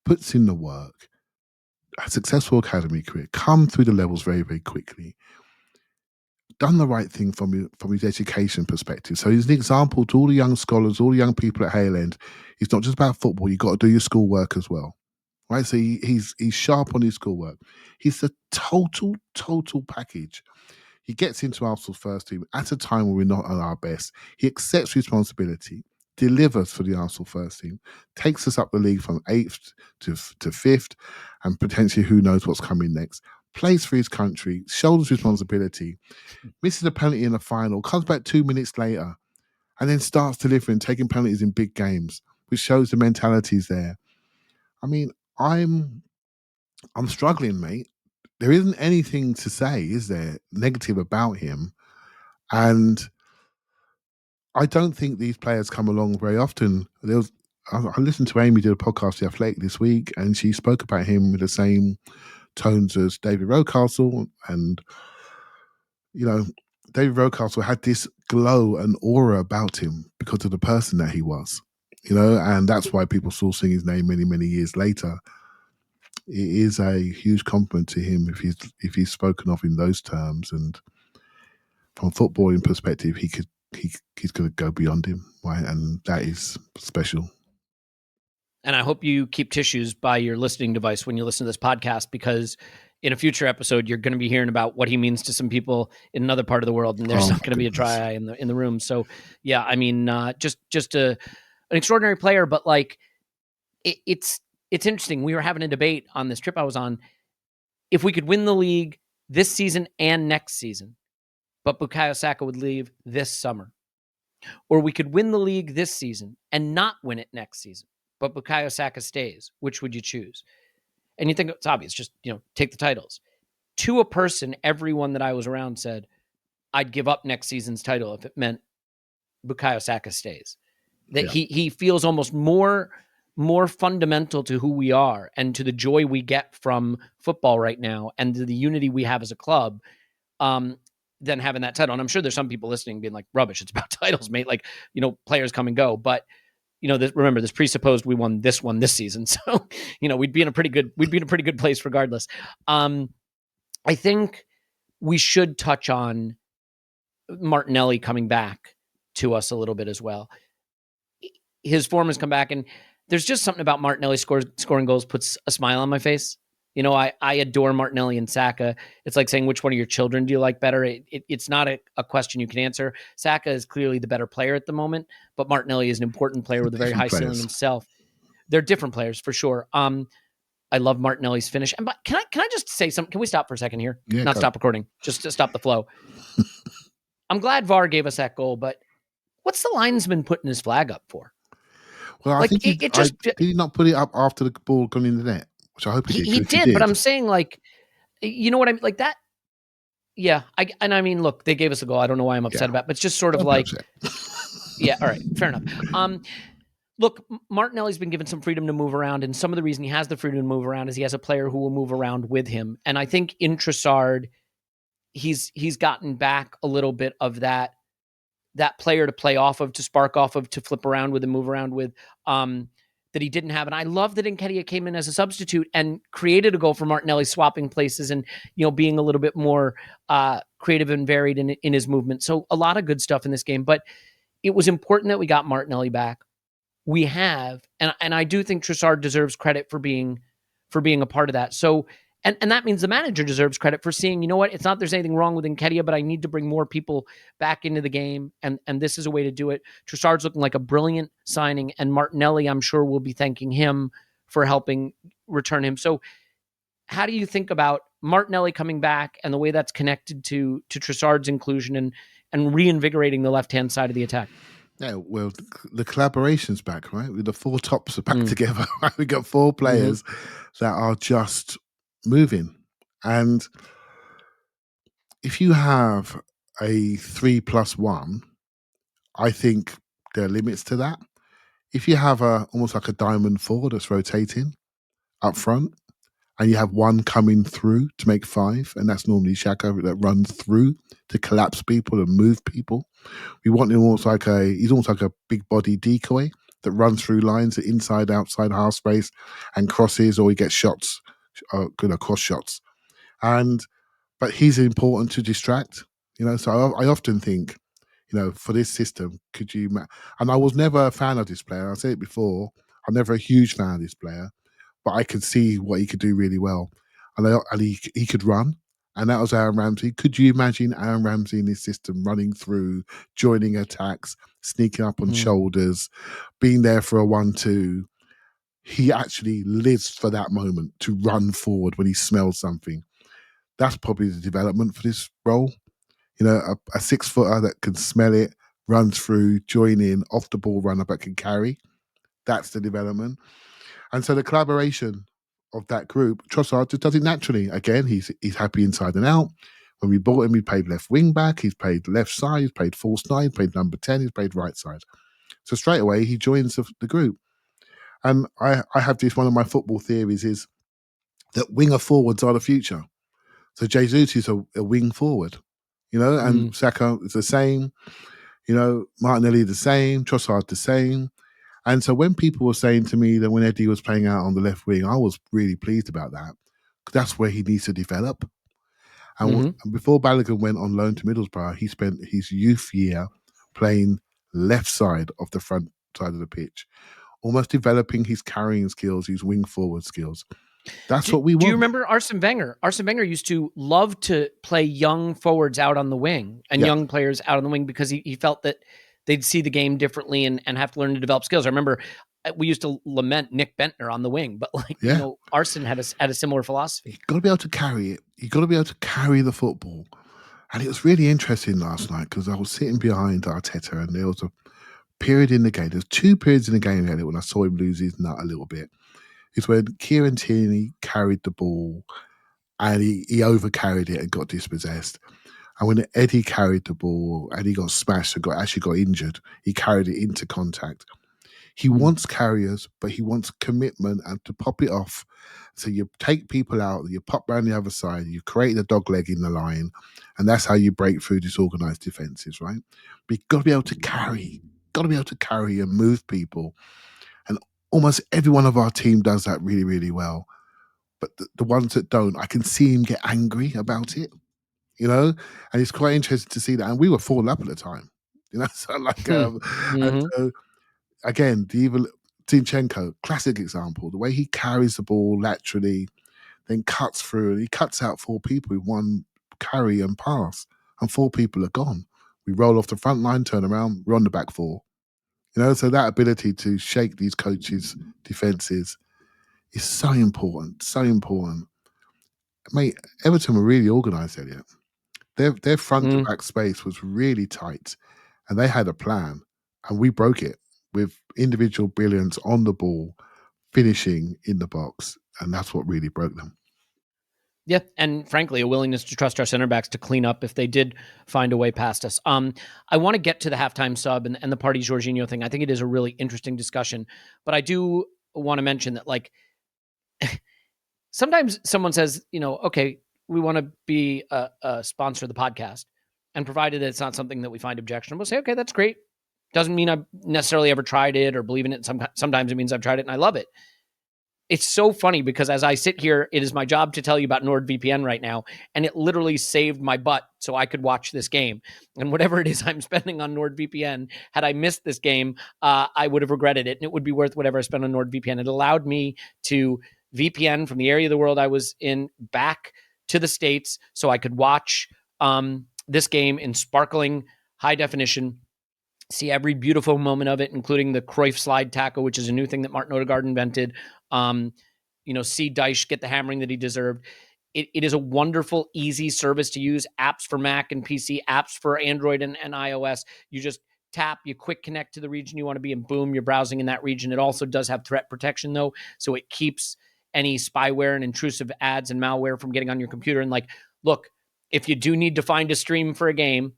puts in the work, a successful academy career, come through the levels very, very quickly, done the right thing from his education perspective. So he's an example to all the young scholars, all the young people at Hale End. It's not just about football. You've got to do your schoolwork as well. Right? So he's sharp on his schoolwork. He's the total package. He gets into Arsenal's first team at a time when we're not at our best. He accepts responsibility, delivers for the Arsenal first team, takes us up the league from 8th to 5th, and potentially who knows what's coming next. Plays for his country, shoulders responsibility, misses a penalty in the final, comes back 2 minutes later, and then starts delivering, taking penalties in big games, which shows the mentality's there. I mean, I'm struggling, mate. There isn't anything to say, is there, negative about him? And I don't think these players come along very often. I listened to Amy do a podcast, The Athletic, this week, and she spoke about him with the same tones as David Rocastle. And, you know, David Rocastle had this glow and aura about him because of the person that he was, you know, and that's why people still sing his name many, many years later. It is a huge compliment to him if he's spoken of in those terms, and from a footballing perspective, he's going to go beyond him, right? And that is special. And I hope you keep tissues by your listening device when you listen to this podcast, because in a future episode, you're going to be hearing about what he means to some people in another part of the world, and there's not going to be a dry eye in the room. So, yeah, I mean, just an extraordinary player, but like it's interesting. We were having a debate on this trip I was on. If we could win the league this season and next season, but Bukayo Saka would leave this summer, or we could win the league this season and not win it next season, but Bukayo Saka stays, which would you choose? And you think it's obvious, just, you know, take the titles. To a person, everyone that I was around said, I'd give up next season's title if it meant Bukayo Saka stays. That he feels almost more fundamental to who we are and to the joy we get from football right now and to the unity we have as a club, than having that title. And I'm sure there's some people listening being like, rubbish, it's about titles, mate. Like, you know, players come and go. But, you know, remember, this presupposed we won this one this season. So, you know, we'd be in a pretty good place regardless. I think we should touch on Martinelli coming back to us a little bit as well. His form has come back, and there's just something about Martinelli scoring goals puts a smile on my face. You know, I adore Martinelli and Saka. It's like saying, which one of your children do you like better? It's not a question you can answer. Saka is clearly the better player at the moment, but Martinelli is an important player with a very high ceiling himself. They're different players for sure. I love Martinelli's finish. And can I just say something? Can we stop for a second here? Yeah, not stop recording, just to stop the flow. I'm glad VAR gave us that goal, but what's the linesman putting his flag up for? Well, I think did he not put it up after the ball gone in the net? Which I hope he did. He did, but I'm saying, like, you know what I mean? Like that. Yeah. I mean, look, they gave us a goal. I don't know why I'm upset about it, but it's just sort of like, yeah. All right. Fair enough. Look, Martinelli's been given some freedom to move around, and some of the reason he has the freedom to move around is he has a player who will move around with him. And I think in Trossard, he's gotten back a little bit of that player to play off of, to spark off of, to flip around with and move around with, that he didn't have. And I love that Nketiah came in as a substitute and created a goal for Martinelli, swapping places and, you know, being a little bit more creative and varied in his movement. So a lot of good stuff in this game, but it was important that we got Martinelli back. we have, and I do think Trossard deserves credit for being a part of that. So, and that means the manager deserves credit for seeing, you know what, it's not there's anything wrong with Nketiah, but I need to bring more people back into the game, and this is a way to do it. Trossard's looking like a brilliant signing, and Martinelli, I'm sure, will be thanking him for helping return him. So how do you think about Martinelli coming back and the way that's connected to Trossard's inclusion and reinvigorating the left-hand side of the attack? Yeah, well, the collaboration's back, right? With the four tops are back together. Right? We got four players that are just moving. And if you have a 3+1, I think there are limits to that. If you have almost like a diamond four that's rotating up front, and you have one coming through to make five, and that's normally Xhaka that runs through to collapse people and move people. We want him almost like he's almost like a big body decoy that runs through lines, inside, outside, half space, and crosses, or he gets shots, cross shots. But he's important to distract, So I often think, for this system, could you? And I was never a fan of this player. I said it before. I'm never a huge fan of this player, but I could see what he could do really well, and he could run. And that was Aaron Ramsey. Could you imagine Aaron Ramsey in this system running through, joining attacks, sneaking up on shoulders, being there for a 1-2? He actually lives for that moment to run forward when he smells something. That's probably the development for this role. A 6-footer that can smell it, runs through, join in, off the ball runner but can carry. That's the development. And so the collaboration of that group, Trossard just does it naturally. Again, he's happy inside and out. When we bought him, he played left wing back, he's played left side, he's played false 9, he's played number 10, he's played right side. So straight away, he joins the group. And I have this, one of my football theories is that winger forwards are the future. So Jesus is a wing forward, and Saka is the same, Martinelli the same, Trossard the same. And so when people were saying to me that when Eddie was playing out on the left wing, I was really pleased about that. That's where he needs to develop. And before Balogun went on loan to Middlesbrough, he spent his youth year playing left side of the front side of the pitch, almost developing his carrying skills, his wing forward skills. That's what we want. Do you remember Arsene Wenger? Arsene Wenger used to love to play young forwards out on the wing and young players out on the wing because he felt that they'd see the game differently and have to learn to develop skills. I remember we used to lament Nick Bentner on the wing, but Arsene had a similar philosophy. You've got to be able to carry it. You've got to be able to carry the football. And it was really interesting last night because I was sitting behind Arteta and there was a period in the game. There's 2 periods in the game, Elliot, when I saw him lose his nut a little bit. It's when Kieran Tierney carried the ball and he over-carried it and got dispossessed. And when Eddie carried the ball and he got smashed and actually got injured, he carried it into contact. He wants carriers, but he wants commitment and to pop it off. So you take people out, you pop around the other side, you create a dog leg in the line, and that's how you break through disorganized defenses, right? But you've got to be able to carry and move people. And almost every one of our team does that really, really well. But the ones that don't, I can see him get angry about it. And it's quite interesting to see that. And we were 4 up at the time, so and so again, Zinchenko, classic example, the way he carries the ball laterally, then cuts through, and he cuts out 4 people with one carry and pass, and 4 people are gone. We roll off the front line, turn around, we're on the back 4. So that ability to shake these coaches' defenses is so important, so important. Mate, Everton were really organised, Elliot. Their front to back space was really tight, and they had a plan, and we broke it with individual brilliance on the ball, finishing in the box, and that's what really broke them. Yeah, and frankly, a willingness to trust our center backs to clean up if they did find a way past us. I want to get to the halftime sub and the Partey Jorginho thing. I think it is a really interesting discussion, but I do want to mention that, sometimes someone says, okay, we want to be a sponsor of the podcast, and provided that it's not something that we find objectionable, say, okay, that's great. Doesn't mean I've necessarily ever tried it or believe in it. Sometimes it means I've tried it and I love it. it's so funny because as I sit here, it is my job to tell you about NordVPN right now, and it literally saved my butt so I could watch this game. And whatever it is I'm spending on NordVPN, had I missed this game, I would have regretted it, and it would be worth whatever I spent on NordVPN. It allowed me to VPN from the area of the world I was in back to the States so I could watch this game in sparkling high definition, see every beautiful moment of it, including the Cruyff slide tackle, which is a new thing that Martin Odegaard invented. See Dyche get the hammering that he deserved. It is a wonderful, easy service to use. Apps for Mac and PC, apps for Android and iOS. You just tap, you quick connect to the region you want to be, and boom, you're browsing in that region. It also does have threat protection, though, so it keeps any spyware and intrusive ads and malware from getting on your computer. And look, if you do need to find a stream for a game,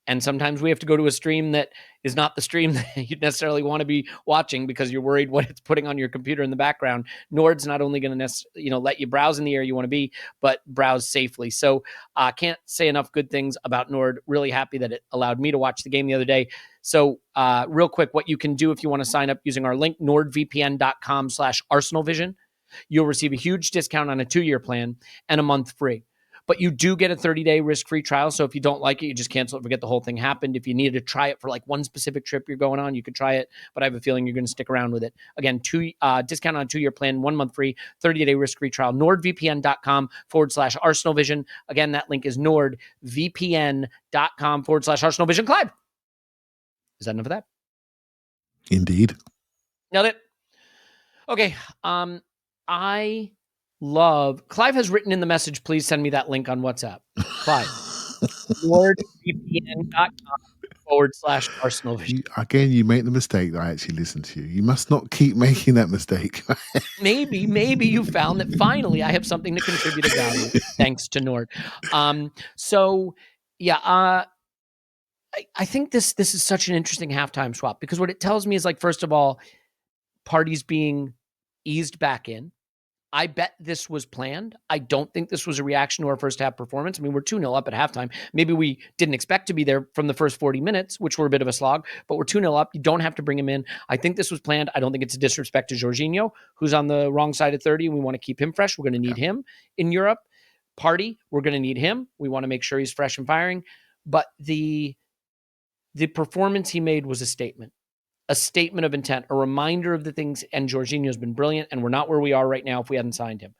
and sometimes we have to go to a stream that is not the stream that you necessarily want to be watching because you're worried what it's putting on your computer in the background. Nord's not only going to let you browse in the area you want to be, but browse safely. So I can't say enough good things about Nord. Really happy that it allowed me to watch the game the other day. So real quick, what you can do if you want to sign up using our link, nordvpn.com/ArsenalVision, you'll receive a huge discount on a 2-year plan and a month free. But you do get a 30-day risk-free trial. So if you don't like it, you just cancel it, forget the whole thing happened. If you needed to try it for one specific trip you're going on, you could try it. But I have a feeling you're going to stick around with it. Again, discount on a 2-year plan, 1 month free, 30-day risk-free trial, nordvpn.com/ArsenalVision. Again, that link is nordvpn.com/ArsenalVision. Clive, is that enough of that? Indeed. Nailed it. Okay. I love, Clive has written in the message, please send me that link on WhatsApp. Clive, nordvpn.com/ArsenalVision. Again, you make the mistake that I actually listen to you. You must not keep making that mistake. Maybe you found that finally I have something to contribute of value, thanks to Nord. I think this is such an interesting halftime swap because what it tells me is first of all, Partey's being eased back in. I bet this was planned. I don't think this was a reaction to our first half performance. I mean, we're 2-0 up at halftime. Maybe we didn't expect to be there from the first 40 minutes, which were a bit of a slog, but we're 2-0 up. You don't have to bring him in. I think this was planned. I don't think it's a disrespect to Jorginho, who's on the wrong side of 30, and we want to keep him fresh. We're going to need him in Europe. Partey, we're going to need him. We want to make sure he's fresh and firing. But the performance he made was a statement of intent, a reminder of the things, and Jorginho's been brilliant, and we're not where we are right now if we hadn't signed him.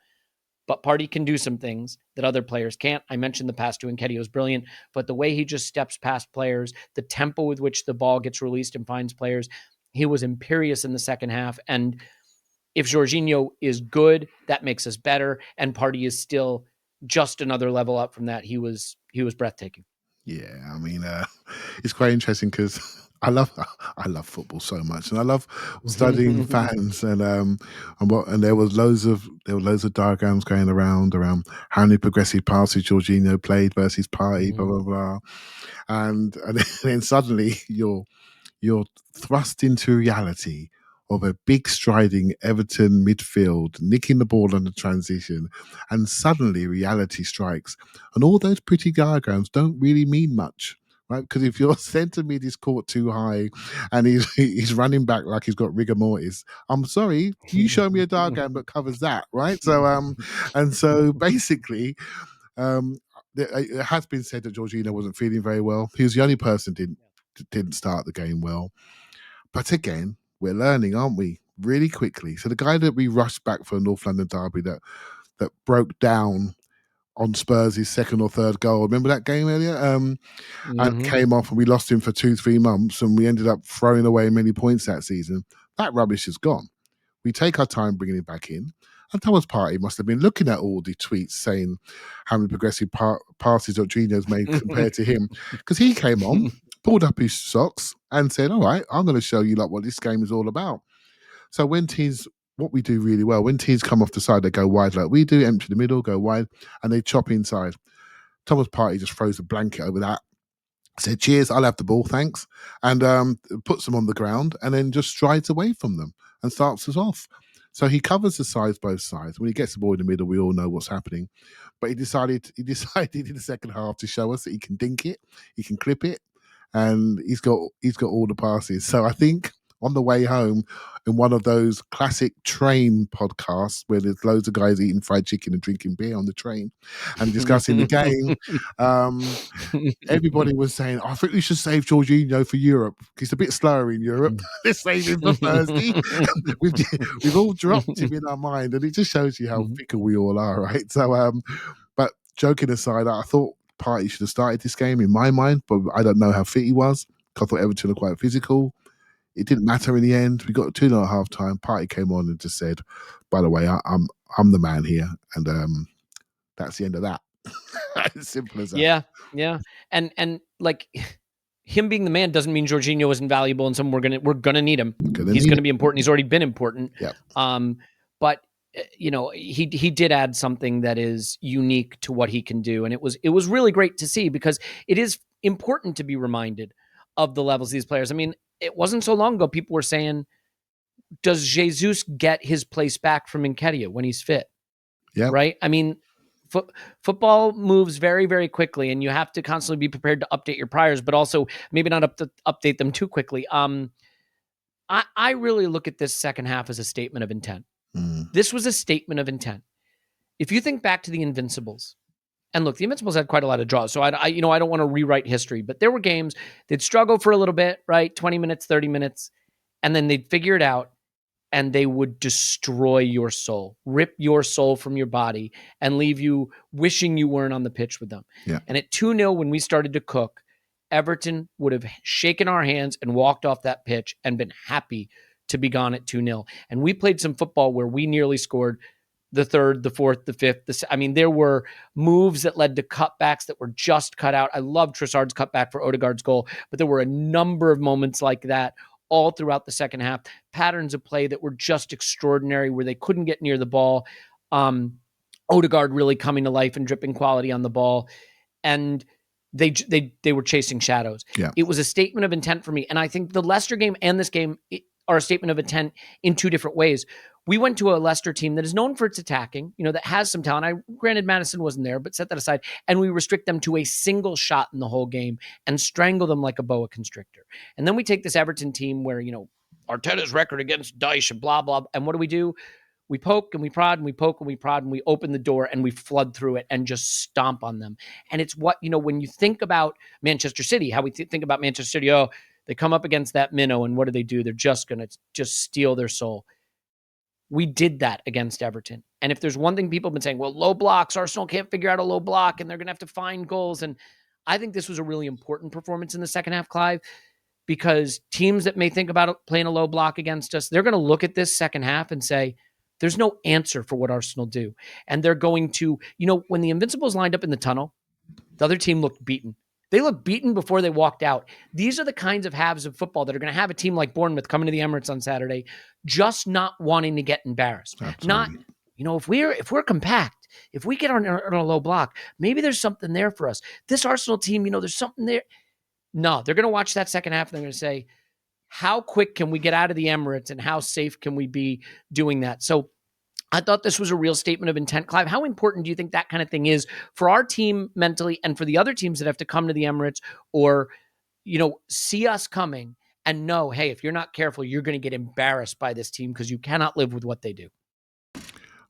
But Partey can do some things that other players can't. I mentioned the pass to Nketiah was brilliant, but the way he just steps past players, the tempo with which the ball gets released and finds players, he was imperious in the second half. And if Jorginho is good, that makes us better, and Partey is still just another level up from that. He was breathtaking. Yeah, I mean, it's quite interesting because I love football so much, and I love studying fans, and there were loads of diagrams going around how many progressive passes Jorginho played versus Partey, blah blah blah, and then suddenly you're thrust into reality of a big striding Everton midfield nicking the ball on the transition, and suddenly reality strikes, and all those pretty diagrams don't really mean much. Right, because if your centre mid is caught too high and he's running back like he's got rigor mortis, I'm sorry, you show me a diagram that covers that, right? So and so basically, it has been said that Jorginho wasn't feeling very well. He was the only person didn't start the game well. But again, we're learning, aren't we? Really quickly. So the guy that we rushed back for a North London derby that broke down on Spurs' second or third goal. Remember that game, Elliot? And came off, and we lost him for 2-3 months, and we ended up throwing away many points that season. That rubbish is gone. We take our time bringing him back in. And Thomas Partey must have been looking at all the tweets saying how many progressive passes Jorginho's made compared to him, because he came on, pulled up his socks, and said, "All right, I'm going to show you what this game is all about." So when teams, what we do really well, when teams come off the side, they go wide like we do, empty the middle, go wide, and they chop inside. Thomas Partey just throws a blanket over that, said, "Cheers, I'll have the ball, thanks," and puts them on the ground, and then just strides away from them and starts us off. So he covers the sides, both sides. When he gets the ball in the middle, we all know what's happening. But he decided in the second half to show us that he can dink it, he can clip it, and he's got all the passes. So I think on the way home in one of those classic train podcasts where there's loads of guys eating fried chicken and drinking beer on the train and discussing the game. Everybody was saying, I think we should save Jorginho for Europe. He's a bit slower in Europe. Let's save him for Thursday. we've all dropped him in our mind, and it just shows you how fickle we all are, right? So, but joking aside, I thought Partey should have started this game in my mind, but I don't know how fit he was. I thought Everton were quite physical. It didn't matter in the end. We got 2-0 at half time. Partey came on and just said, by the way, I'm the man here. And that's the end of that. As simple as that. Yeah. And like him being the man doesn't mean Jorginho isn't valuable and we're gonna need him. He's gonna be important. He's already been important. Yep. But he did add something that is unique to what he can do, and it was really great to see, because it is important to be reminded of the levels of these players. I mean, it wasn't so long ago people were saying, does Jesus get his place back from Nketiah when he's fit? Yeah. Right? I mean, football moves very, very quickly, and you have to constantly be prepared to update your priors, but also maybe not update them too quickly. I really look at this second half as a statement of intent. This was a statement of intent. If you think back to the Invincibles, and look, the Invincibles had quite a lot of draws, so I don't want to rewrite history, but there were games they'd struggle for a little bit, right? 20 minutes, 30 minutes, and then they'd figure it out, and they would destroy your soul, rip your soul from your body, and leave you wishing you weren't on the pitch with them. Yeah. And at 2-0, when we started to cook, Everton would have shaken our hands and walked off that pitch and been happy to be gone at 2-0. And we played some football where we nearly scored the third, the fourth, the fifth. There were moves that led to cutbacks that were just cut out. I love Trossard's cutback for Odegaard's goal, but there were a number of moments like that all throughout the second half. Patterns of play that were just extraordinary, where they couldn't get near the ball. Odegaard really coming to life and dripping quality on the ball. And they were chasing shadows. Yeah. It was a statement of intent for me. And I think the Leicester game and this game are a statement of intent in two different ways. We went to a Leicester team that is known for its attacking, that has some talent. Granted, Madison wasn't there, but set that aside. And we restrict them to a single shot in the whole game and strangle them like a boa constrictor. And then we take this Everton team where, Arteta's record against Dyche and blah, blah. And what do? We poke and we prod and we poke and we prod and we open the door and we flood through it and just stomp on them. And it's what, when you think about Manchester City, how we think about Manchester City, they come up against that minnow and what do? They're just going to just steal their soul. We did that against Everton. And if there's one thing people have been saying, well, low blocks, Arsenal can't figure out a low block and they're going to have to find goals. And I think this was a really important performance in the second half, Clive, because teams that may think about playing a low block against us, they're going to look at this second half and say, there's no answer for what Arsenal do. And they're going to, when the Invincibles lined up in the tunnel, the other team looked beaten. They looked beaten before they walked out. These are the kinds of halves of football that are going to have a team like Bournemouth coming to the Emirates on Saturday, just not wanting to get embarrassed. Absolutely. Not, if we're compact, if we get on a low block, maybe there's something there for us. This Arsenal team, there's something there. No, they're going to watch that second half and they're going to say, how quick can we get out of the Emirates and how safe can we be doing that? So I thought this was a real statement of intent. Clive, how important do you think that kind of thing is for our team mentally and for the other teams that have to come to the Emirates or, see us coming and know, hey, if you're not careful, you're going to get embarrassed by this team because you cannot live with what they do?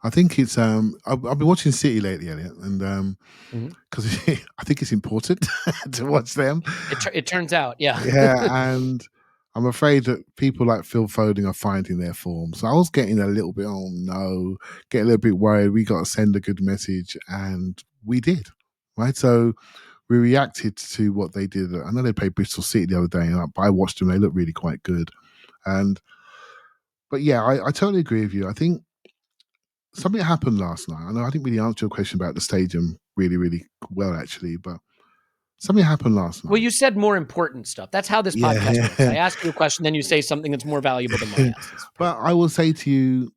I think it's I've been watching City lately, Elliot, and because I think it's important to watch them. It turns out, yeah. Yeah, and I'm afraid that people like Phil Foden are finding their form. So I was getting a little bit, getting a little bit worried. We got to send a good message, and we did, right? So we reacted to what they did. I know they played Bristol City the other day, but I watched them. They looked really quite good. But yeah, I totally agree with you. I think something happened last night. I know I didn't really answer your question about the stadium really, really well, actually, but something happened last night. Well, you said more important stuff. That's how this podcast works. I ask you a question, then you say something that's more valuable than my answer. But I will say to you,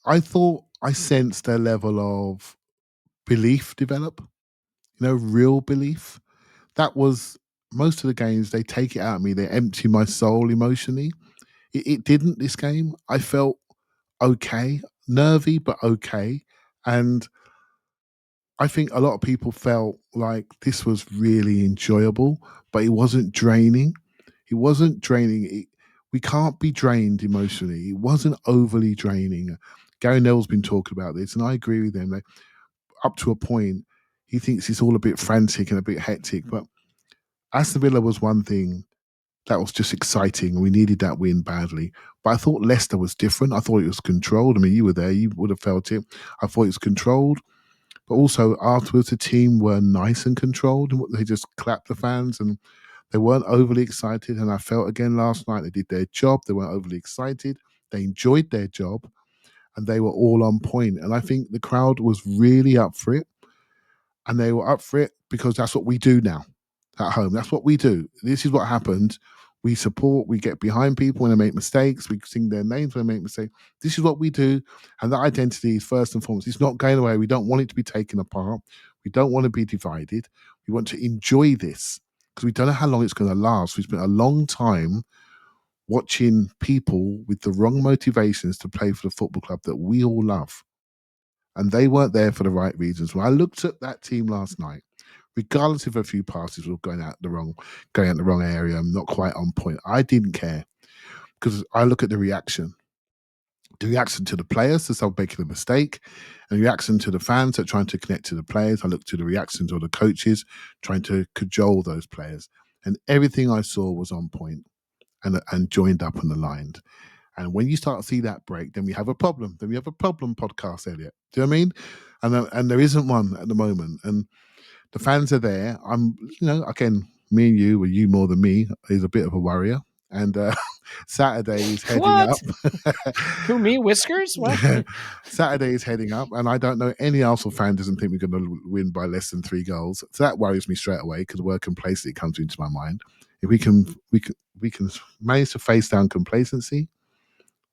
I thought I sensed a level of belief develop, real belief. That was most of the games, they take it out of me. They empty my soul emotionally. It didn't this game. I felt okay, nervy, but okay. And I think a lot of people felt like this was really enjoyable, but it wasn't draining. It wasn't draining. We can't be drained emotionally. It wasn't overly draining. Gary Neville's been talking about this, and I agree with him. Like, up to a point, he thinks it's all a bit frantic and a bit hectic. But Aston Villa was one thing that was just exciting, and we needed that win badly. But I thought Leicester was different. I thought it was controlled. I mean, you were there. You would have felt it. I thought it was controlled. But also afterwards, the team were nice and controlled. They just clapped the fans, and they weren't overly excited. And I felt again last night they did their job. They weren't overly excited. They enjoyed their job, and they were all on point. And I think the crowd was really up for it. And they were up for it because that's what we do now at home. That's what we do. This is what happens. We support, we get behind people when they make mistakes. We sing their names when they make mistakes. This is what we do. And that identity is first and foremost. It's not going away. We don't want it to be taken apart. We don't want to be divided. We want to enjoy this because we don't know how long it's going to last. We spent a long time watching people with the wrong motivations to play for the football club that we all love. And they weren't there for the right reasons. When I looked at that team last night, regardless if a few passes were going out the wrong area, not quite on point, I didn't care because I look at the reaction to the players that are making a mistake, and the reaction to the fans that are trying to connect to the players. I look to the reactions of the coaches trying to cajole those players, and everything I saw was on point and joined up and aligned. And when you start to see that break, then we have a problem. Then we have a problem podcast, Elliot. Do you know what I mean? And there isn't one at the moment. And the fans are there. Again, me and you, or you more than me, is a bit of a worrier. And Saturday is heading up. Who, me? Whiskers? What? Saturday is heading up, and I don't know any Arsenal fan doesn't think we're going to win by less than 3 goals. So that worries me straight away because the word complacency comes into my mind. If we can manage to face down complacency,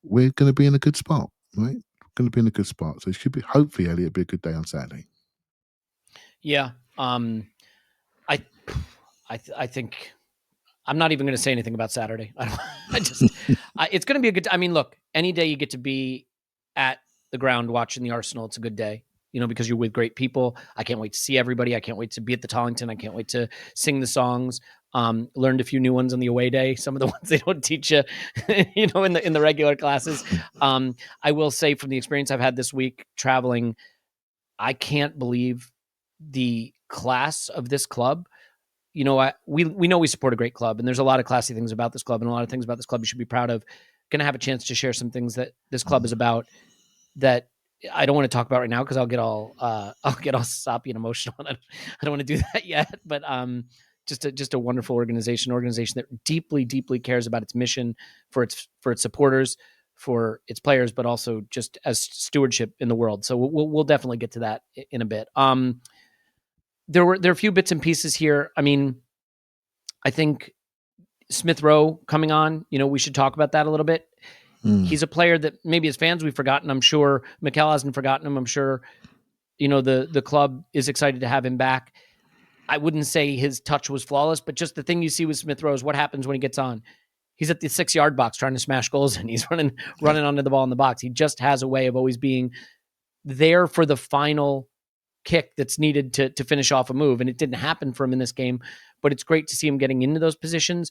we're going to be in a good spot, right? We're going to be in a good spot. So it should be, hopefully, Elliot, be a good day on Saturday. Yeah. I think I'm not even going to say anything about Saturday. It's going to be a good. I mean, look, any day you get to be at the ground watching the Arsenal, it's a good day. Because you're with great people. I can't wait to see everybody. I can't wait to be at the Tollington. I can't wait to sing the songs. Learned a few new ones on the away day. Some of the ones they don't teach you, in the regular classes. I will say from the experience I've had this week traveling, I can't believe the class of this club. We know we support a great club, and there's a lot of classy things about this club, and a lot of things about this club you should be proud of. Going to have a chance to share some things that this club is about that I don't want to talk about right now because I'll get all soppy and emotional. And I don't want to do that yet. But just a wonderful organization that deeply, deeply cares about its mission for its supporters, for its players, but also just as stewardship in the world. So we'll definitely get to that in a bit. There are a few bits and pieces here. I mean, I think Smith Rowe coming on, we should talk about that a little bit. He's a player that maybe as fans we've forgotten. I'm sure Mikel hasn't forgotten him. I'm sure, the club is excited to have him back. I wouldn't say his touch was flawless, but just the thing you see with Smith Rowe is what happens when he gets on. He's at the 6-yard box trying to smash goals, and he's running onto the ball in the box. He just has a way of always being there for the final kick that's needed to finish off a move. And it didn't happen for him in this game, but it's great to see him getting into those positions.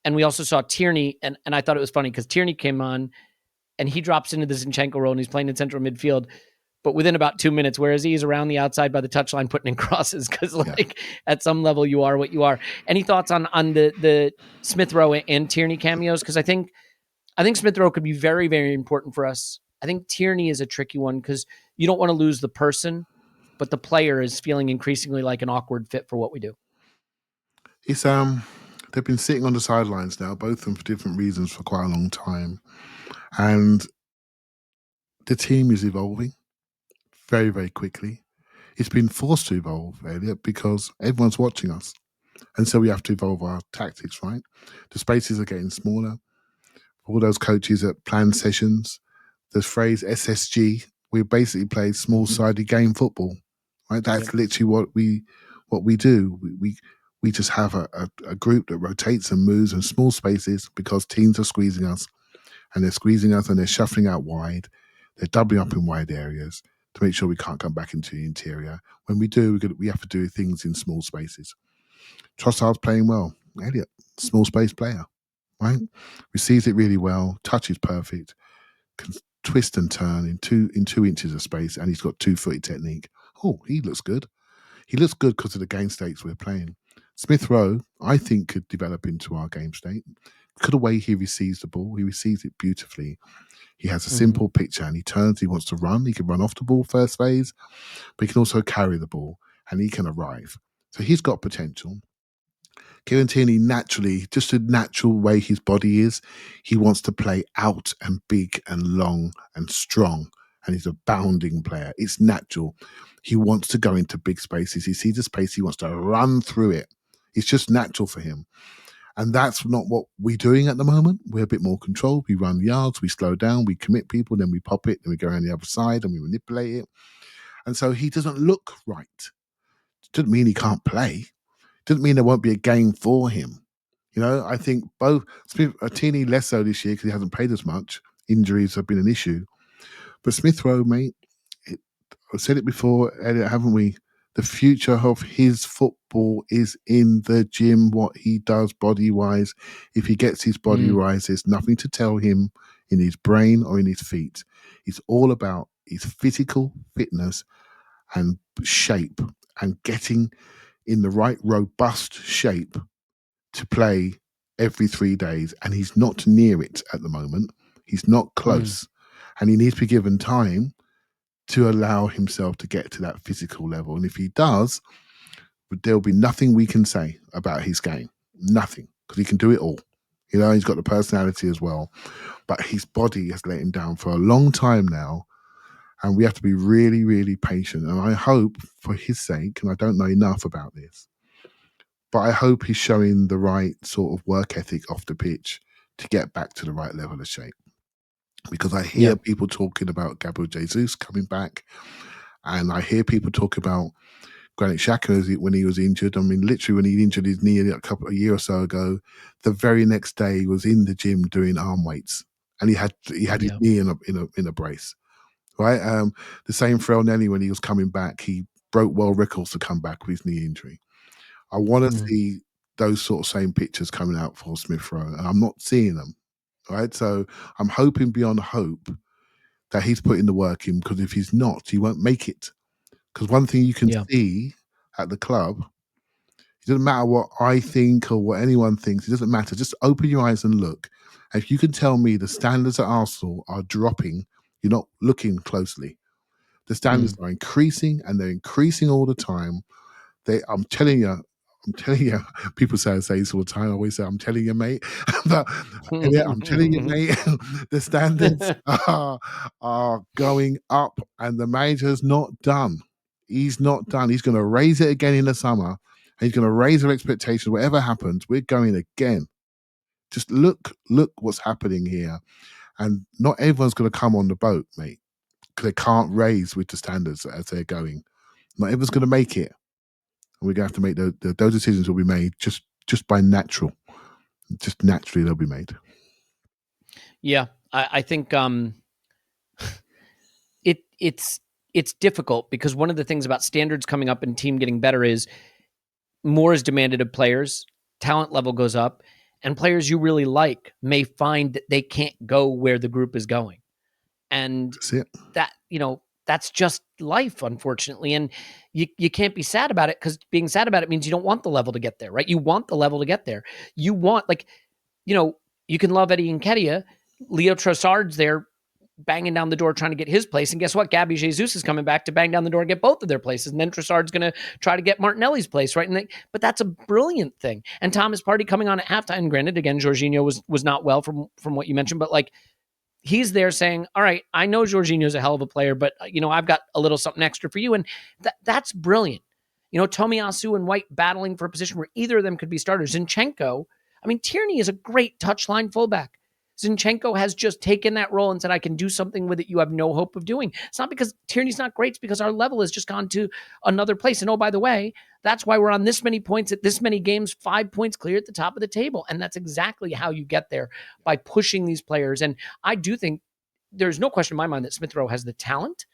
And we also saw Tierney, and I thought it was funny because Tierney came on and he drops into the Zinchenko role and he's playing in central midfield, but within about 2 minutes, whereas he's around the outside by the touchline putting in crosses because at some level you are what you are. Any thoughts on the Smith Rowe and Tierney cameos? Because I think Smith Rowe could be very, very important for us. I think Tierney is a tricky one because you don't want to lose the person, but the player is feeling increasingly like an awkward fit for what we do. It's they've been sitting on the sidelines now, both of them for different reasons, for quite a long time. And the team is evolving very, very quickly. It's been forced to evolve, Elliot, because everyone's watching us. And so we have to evolve our tactics, right? The spaces are getting smaller. All those coaches at planned sessions, the phrase SSG, we basically play small-sided game football, right? That's literally what we do. We just have a group that rotates and moves in small spaces because teams are squeezing us, and they're squeezing us and they're shuffling out wide. They're doubling up in wide areas to make sure we can't come back into the interior. When we do, we have to do things in small spaces. Trossard's playing well. Elliot, small space player, right? Receives it really well, touch is perfect, can twist and turn in 2 inches of space, and he's got 2-footed technique. Oh, he looks good. He looks good because of the game states we're playing. Smith Rowe, I think, could develop into our game state. Because of the way he receives the ball, he receives it beautifully. He has a simple picture, and he turns, he wants to run. He can run off the ball first phase, but he can also carry the ball, and he can arrive. So he's got potential. Kieran Tierney, naturally, just the natural way his body is, he wants to play out and big and long and strong, and he's a bounding player. It's natural. He wants to go into big spaces. He sees the space, he wants to run through it. It's just natural for him. And that's not what we're doing at the moment. We're a bit more controlled. We run yards, we slow down, we commit people, then we pop it, then we go around the other side and we manipulate it. And so he doesn't look right. Doesn't mean he can't play. Doesn't mean there won't be a game for him. I think both Tierney less so this year because he hasn't played as much. Injuries have been an issue. But Smith Rowe, mate, I've said it before, Elliot, haven't we? The future of his football is in the gym, what he does body-wise. If he gets his body right, there's nothing to tell him in his brain or in his feet. It's all about his physical fitness and shape and getting in the right robust shape to play every 3 days. And he's not near it at the moment. He's not close. And he needs to be given time to allow himself to get to that physical level. And if he does, there'll be nothing we can say about his game. Nothing. Because he can do it all. He's got the personality as well. But his body has let him down for a long time now. And we have to be really, really patient. And I hope, for his sake, and I don't know enough about this, but I hope he's showing the right sort of work ethic off the pitch to get back to the right level of shape. Because I hear people talking about Gabriel Jesus coming back, and I hear people talk about Granit Xhaka when he was injured. I mean, literally when he injured his knee a year or so ago, the very next day he was in the gym doing arm weights, and he had his knee in a brace. Right, the same for Elneny when he was coming back. He broke world records to come back with his knee injury. I want to see those sort of same pictures coming out for Smith Rowe, and I'm not seeing them. Right, so I'm hoping beyond hope that he's putting the work in, because if he's not, he won't make it. Because one thing you can see at the club, it doesn't matter what I think or what anyone thinks. It doesn't matter. Just open your eyes and look. And if you can tell me the standards at Arsenal are dropping, you're not looking closely. The standards are increasing, and they're increasing all the time. I'm telling you, people say this all the time. I always say, I'm telling you, mate. But yeah, I'm telling you, mate, the standards are going up, and the manager's not done. He's not done. He's going to raise it again in the summer, and he's going to raise our expectations. Whatever happens, we're going again. Just look what's happening here. And not everyone's going to come on the boat, mate, because they can't raise with the standards as they're going. Not everyone's going to make it. And we're going to have to make those decisions will be made just by natural. Just naturally they'll be made. Yeah, I think it's difficult, because one of the things about standards coming up and team getting better is more is demanded of players, talent level goes up, and players you really like may find that they can't go where the group is going. And that's just life, unfortunately. And you can't be sad about it, because being sad about it means you don't want the level to get there, right? You want the level to get there. You want, you can love Eddie Nketiah. Leo Trossard's there banging down the door trying to get his place. And guess what? Gabby Jesus is coming back to bang down the door and get both of their places. And then Trossard's going to try to get Martinelli's place, right? But that's a brilliant thing. And Thomas Partey coming on at halftime. And granted, again, Jorginho was not well from what you mentioned, but he's there saying, all right, I know Jorginho's a hell of a player, but I've got a little something extra for you. And that's brilliant. Tomiyasu and White battling for a position where either of them could be starters. Zinchenko, Tierney is a great touchline fullback. Zinchenko has just taken that role and said, I can do something with it you have no hope of doing. It's not because Tierney's not great. It's because our level has just gone to another place. And oh, by the way, that's why we're on this many points at this many games, 5 points clear at the top of the table. And that's exactly how you get there, by pushing these players. And I do think there's no question in my mind that Smith Rowe has the talent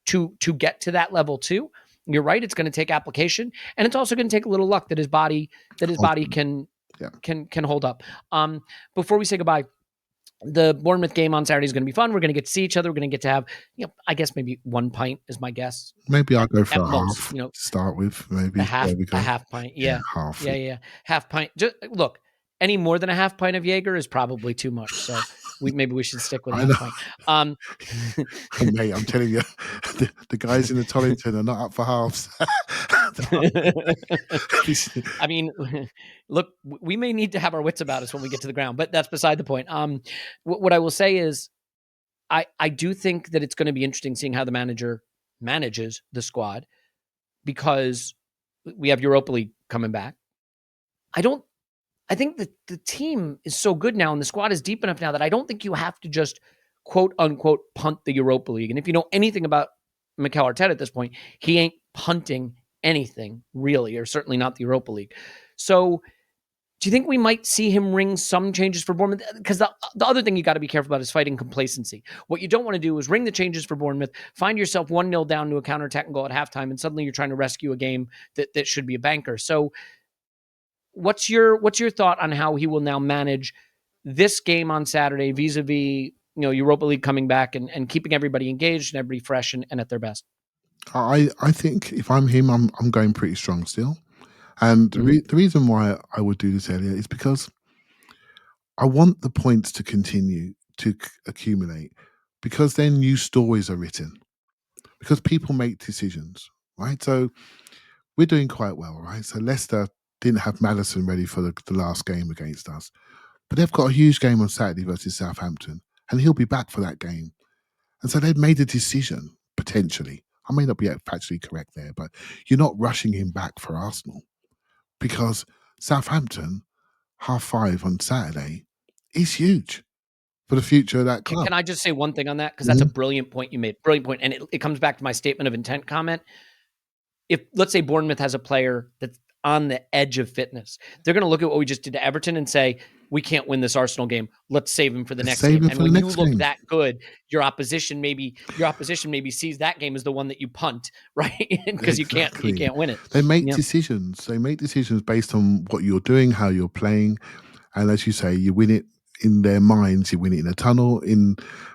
to get to that level too. You're right. It's going to take application, and it's also going to take a little luck that his body can can hold up. Before we say goodbye, the Bournemouth game on Saturday is going to be fun. We're going to get to see each other. We're going to get to have, I guess maybe 1 pint is my guess. Maybe I'll go for at a most, half to start with. Maybe a half pint. Yeah. Half. Yeah. Half pint. Just look, any more than a half pint of Jaeger is probably too much. So maybe we should stick with a half pint. Mate, I'm telling you, the guys in the Tollington are not up for halves. I mean, look, we may need to have our wits about us when we get to the ground, but that's beside the point. What I will say is I do think that it's going to be interesting seeing how the manager manages the squad, because we have Europa League coming back. I think that the team is so good now and the squad is deep enough now that I don't think you have to just quote unquote punt the Europa League. And if you know anything about Mikel Arteta at this point, he ain't punting anything really, or certainly not the Europa League. So do you think we might see him ring some changes for Bournemouth? Because the other thing you got to be careful about is fighting complacency. What you don't want to do is ring the changes for Bournemouth, find yourself 1-0 down to a counterattack and goal at halftime, and suddenly you're trying to rescue a game that should be a banker. So what's your thought on how he will now manage this game on Saturday vis-a-vis Europa League coming back and keeping everybody engaged and everybody fresh and at their best? I think if I'm him, I'm going pretty strong still. And the reason why I would do this, Elliot, is because I want the points to continue to accumulate, because then new stories are written, because people make decisions, right? So we're doing quite well, right? So Leicester didn't have Maddison ready for the last game against us, but they've got a huge game on Saturday versus Southampton, and he'll be back for that game. And so they've made a decision, potentially. I may not be factually correct there, but you're not rushing him back for Arsenal, because Southampton, 5:30 on Saturday, is huge for the future of that club. Can I just say one thing on that? Because that's a brilliant point you made. Brilliant point. And it comes back to my statement of intent comment. If, let's say, Bournemouth has a player that's on the edge of fitness, they're going to look at what we just did to Everton and say, we can't win this Arsenal game. Let's save him for the next game. And when you look that good, your opposition maybe sees that game as the one that you punt, right? Because you can't win it. They make decisions. They make decisions based on what you're doing, how you're playing, and as you say, you win it in their minds. You win it in a tunnel,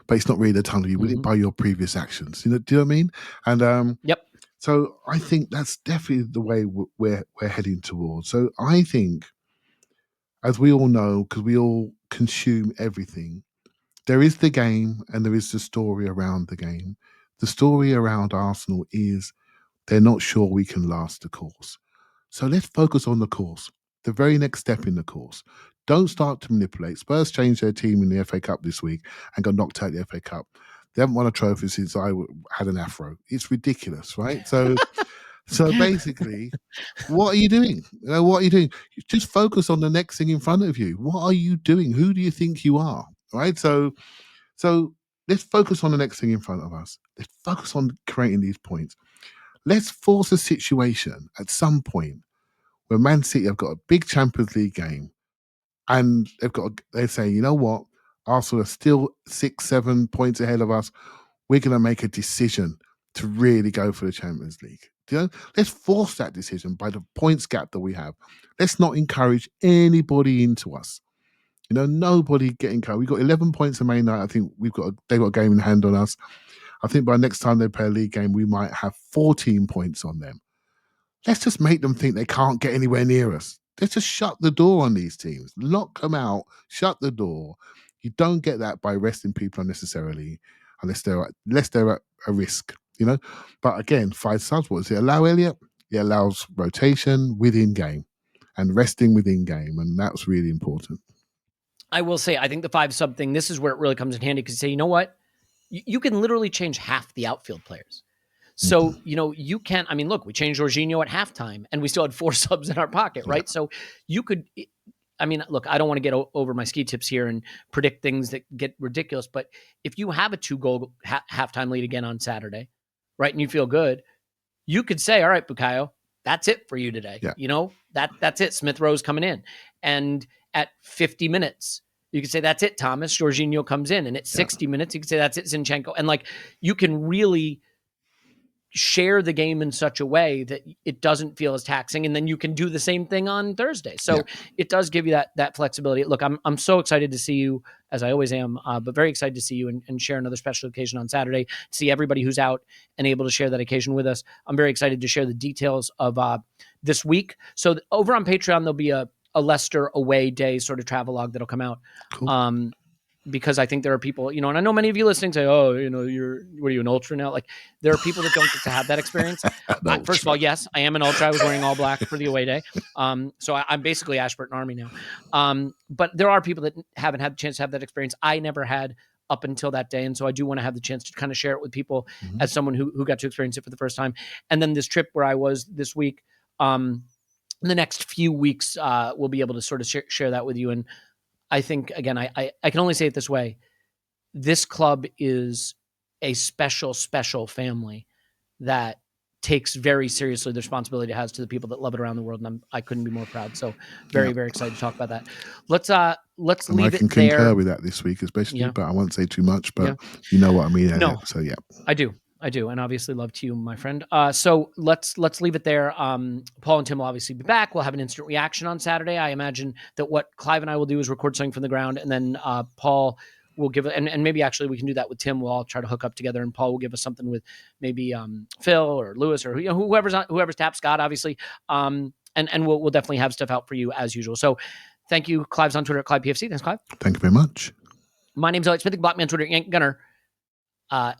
but it's not really a tunnel. You win it by your previous actions. Do you know what I mean? And yep. So I think that's definitely the way we're heading towards. So I think, as we all know, because we all consume everything, there is the game and there is the story around the game. The story around Arsenal is they're not sure we can last the course. So let's focus on the course, the very next step in the course. Don't start to manipulate. Spurs changed their team in the FA Cup this week and got knocked out of the FA Cup. They haven't won a trophy since I had an afro. It's ridiculous, right? So basically, what are you doing? What are you doing? Just focus on the next thing in front of you. What are you doing? Who do you think you are? Right? So let's focus on the next thing in front of us. Let's focus on creating these points. Let's force a situation at some point where Man City have got a big Champions League game, and they're saying, you know what? Arsenal are still 6-7 points ahead of us. We're going to make a decision to really go for the Champions League. Let's force that decision by the points gap that we have. Let's not encourage anybody into us. Nobody get encouraged. We've got 11 points in Man United. I think they've got a game in hand on us. I think by next time they play a league game, we might have 14 points on them. Let's just make them think they can't get anywhere near us. Let's just shut the door on these teams. Lock them out. Shut the door. You don't get that by resting people unnecessarily, unless they're at a risk, But again, 5 subs, what does it allow, Elliot? It allows rotation within game and resting within game, and that's really important. I will say, I think the 5 sub thing, this is where it really comes in handy, because you say, you know what? You can literally change half the outfield players. So, you can, look, we changed Jorginho at halftime and we still had 4 subs in our pocket, right? So you could, look, I don't want to get over my ski tips here and predict things that get ridiculous, but if you have a 2-goal halftime lead again on Saturday, right, and you feel good, you could say, all right, Bukayo, that's it for you today. Yeah. That's it. Smith Rowe's coming in. And at 50 minutes, you can say, that's it, Thomas. Jorginho comes in. And at 60 minutes, you can say, that's it, Zinchenko. And you can really share the game in such a way that it doesn't feel as taxing, and then you can do the same thing on Thursday. So it does give you that flexibility. Look, I'm so excited to see you, as I always am, but very excited to see you and share another special occasion on Saturday. See everybody who's out and able to share that occasion with us. I'm very excited to share the details of this week. So over on Patreon, there'll be a Leicester away day sort of travelogue that'll come out. Cool. Because I think there are people, and I know many of you listening say, oh, what are you, an ultra now? Like, there are people that don't get to have that experience. First of all, yes, I am an ultra. I was wearing all black for the away day. So I'm basically Ashburton Army now. But there are people that haven't had the chance to have that experience. I never had up until that day. And so I do want to have the chance to kind of share it with people as someone who got to experience it for the first time. And then this trip where I was this week, in the next few weeks, we'll be able to sort of share that with you. And I think, again, I can only say it this way. This club is a special, special family that takes very seriously the responsibility it has to the people that love it around the world. And I couldn't be more proud. So very, very excited to talk about that. Let's leave it there. I can concur with that this week, especially, but I won't say too much, but you know what I mean. No, so yeah. I do. And obviously love to you, my friend. So let's leave it there. Paul and Tim will obviously be back. We'll have an instant reaction on Saturday. I imagine that what Clive and I will do is record something from the ground, and then Paul will give it, and maybe actually we can do that with Tim. We'll all try to hook up together, and Paul will give us something with maybe Phil or Lewis or whoever's tapped, Scott, obviously. And we'll definitely have stuff out for you as usual. So thank you. Clive's on Twitter at ClivePFC. Thanks, Clive. Thank you very much. My name's Elliot Smith. Block me on Twitter, Yank Gunner.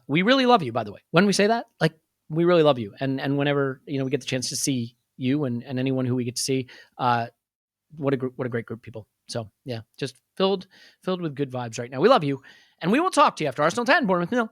We really love you, by the way. When we say that, like, we really love you. And whenever, we get the chance to see you and anyone who we get to see, what a great group of people. So yeah, just filled with good vibes right now. We love you. And we will talk to you after Arsenal 10, Bournemouth 0.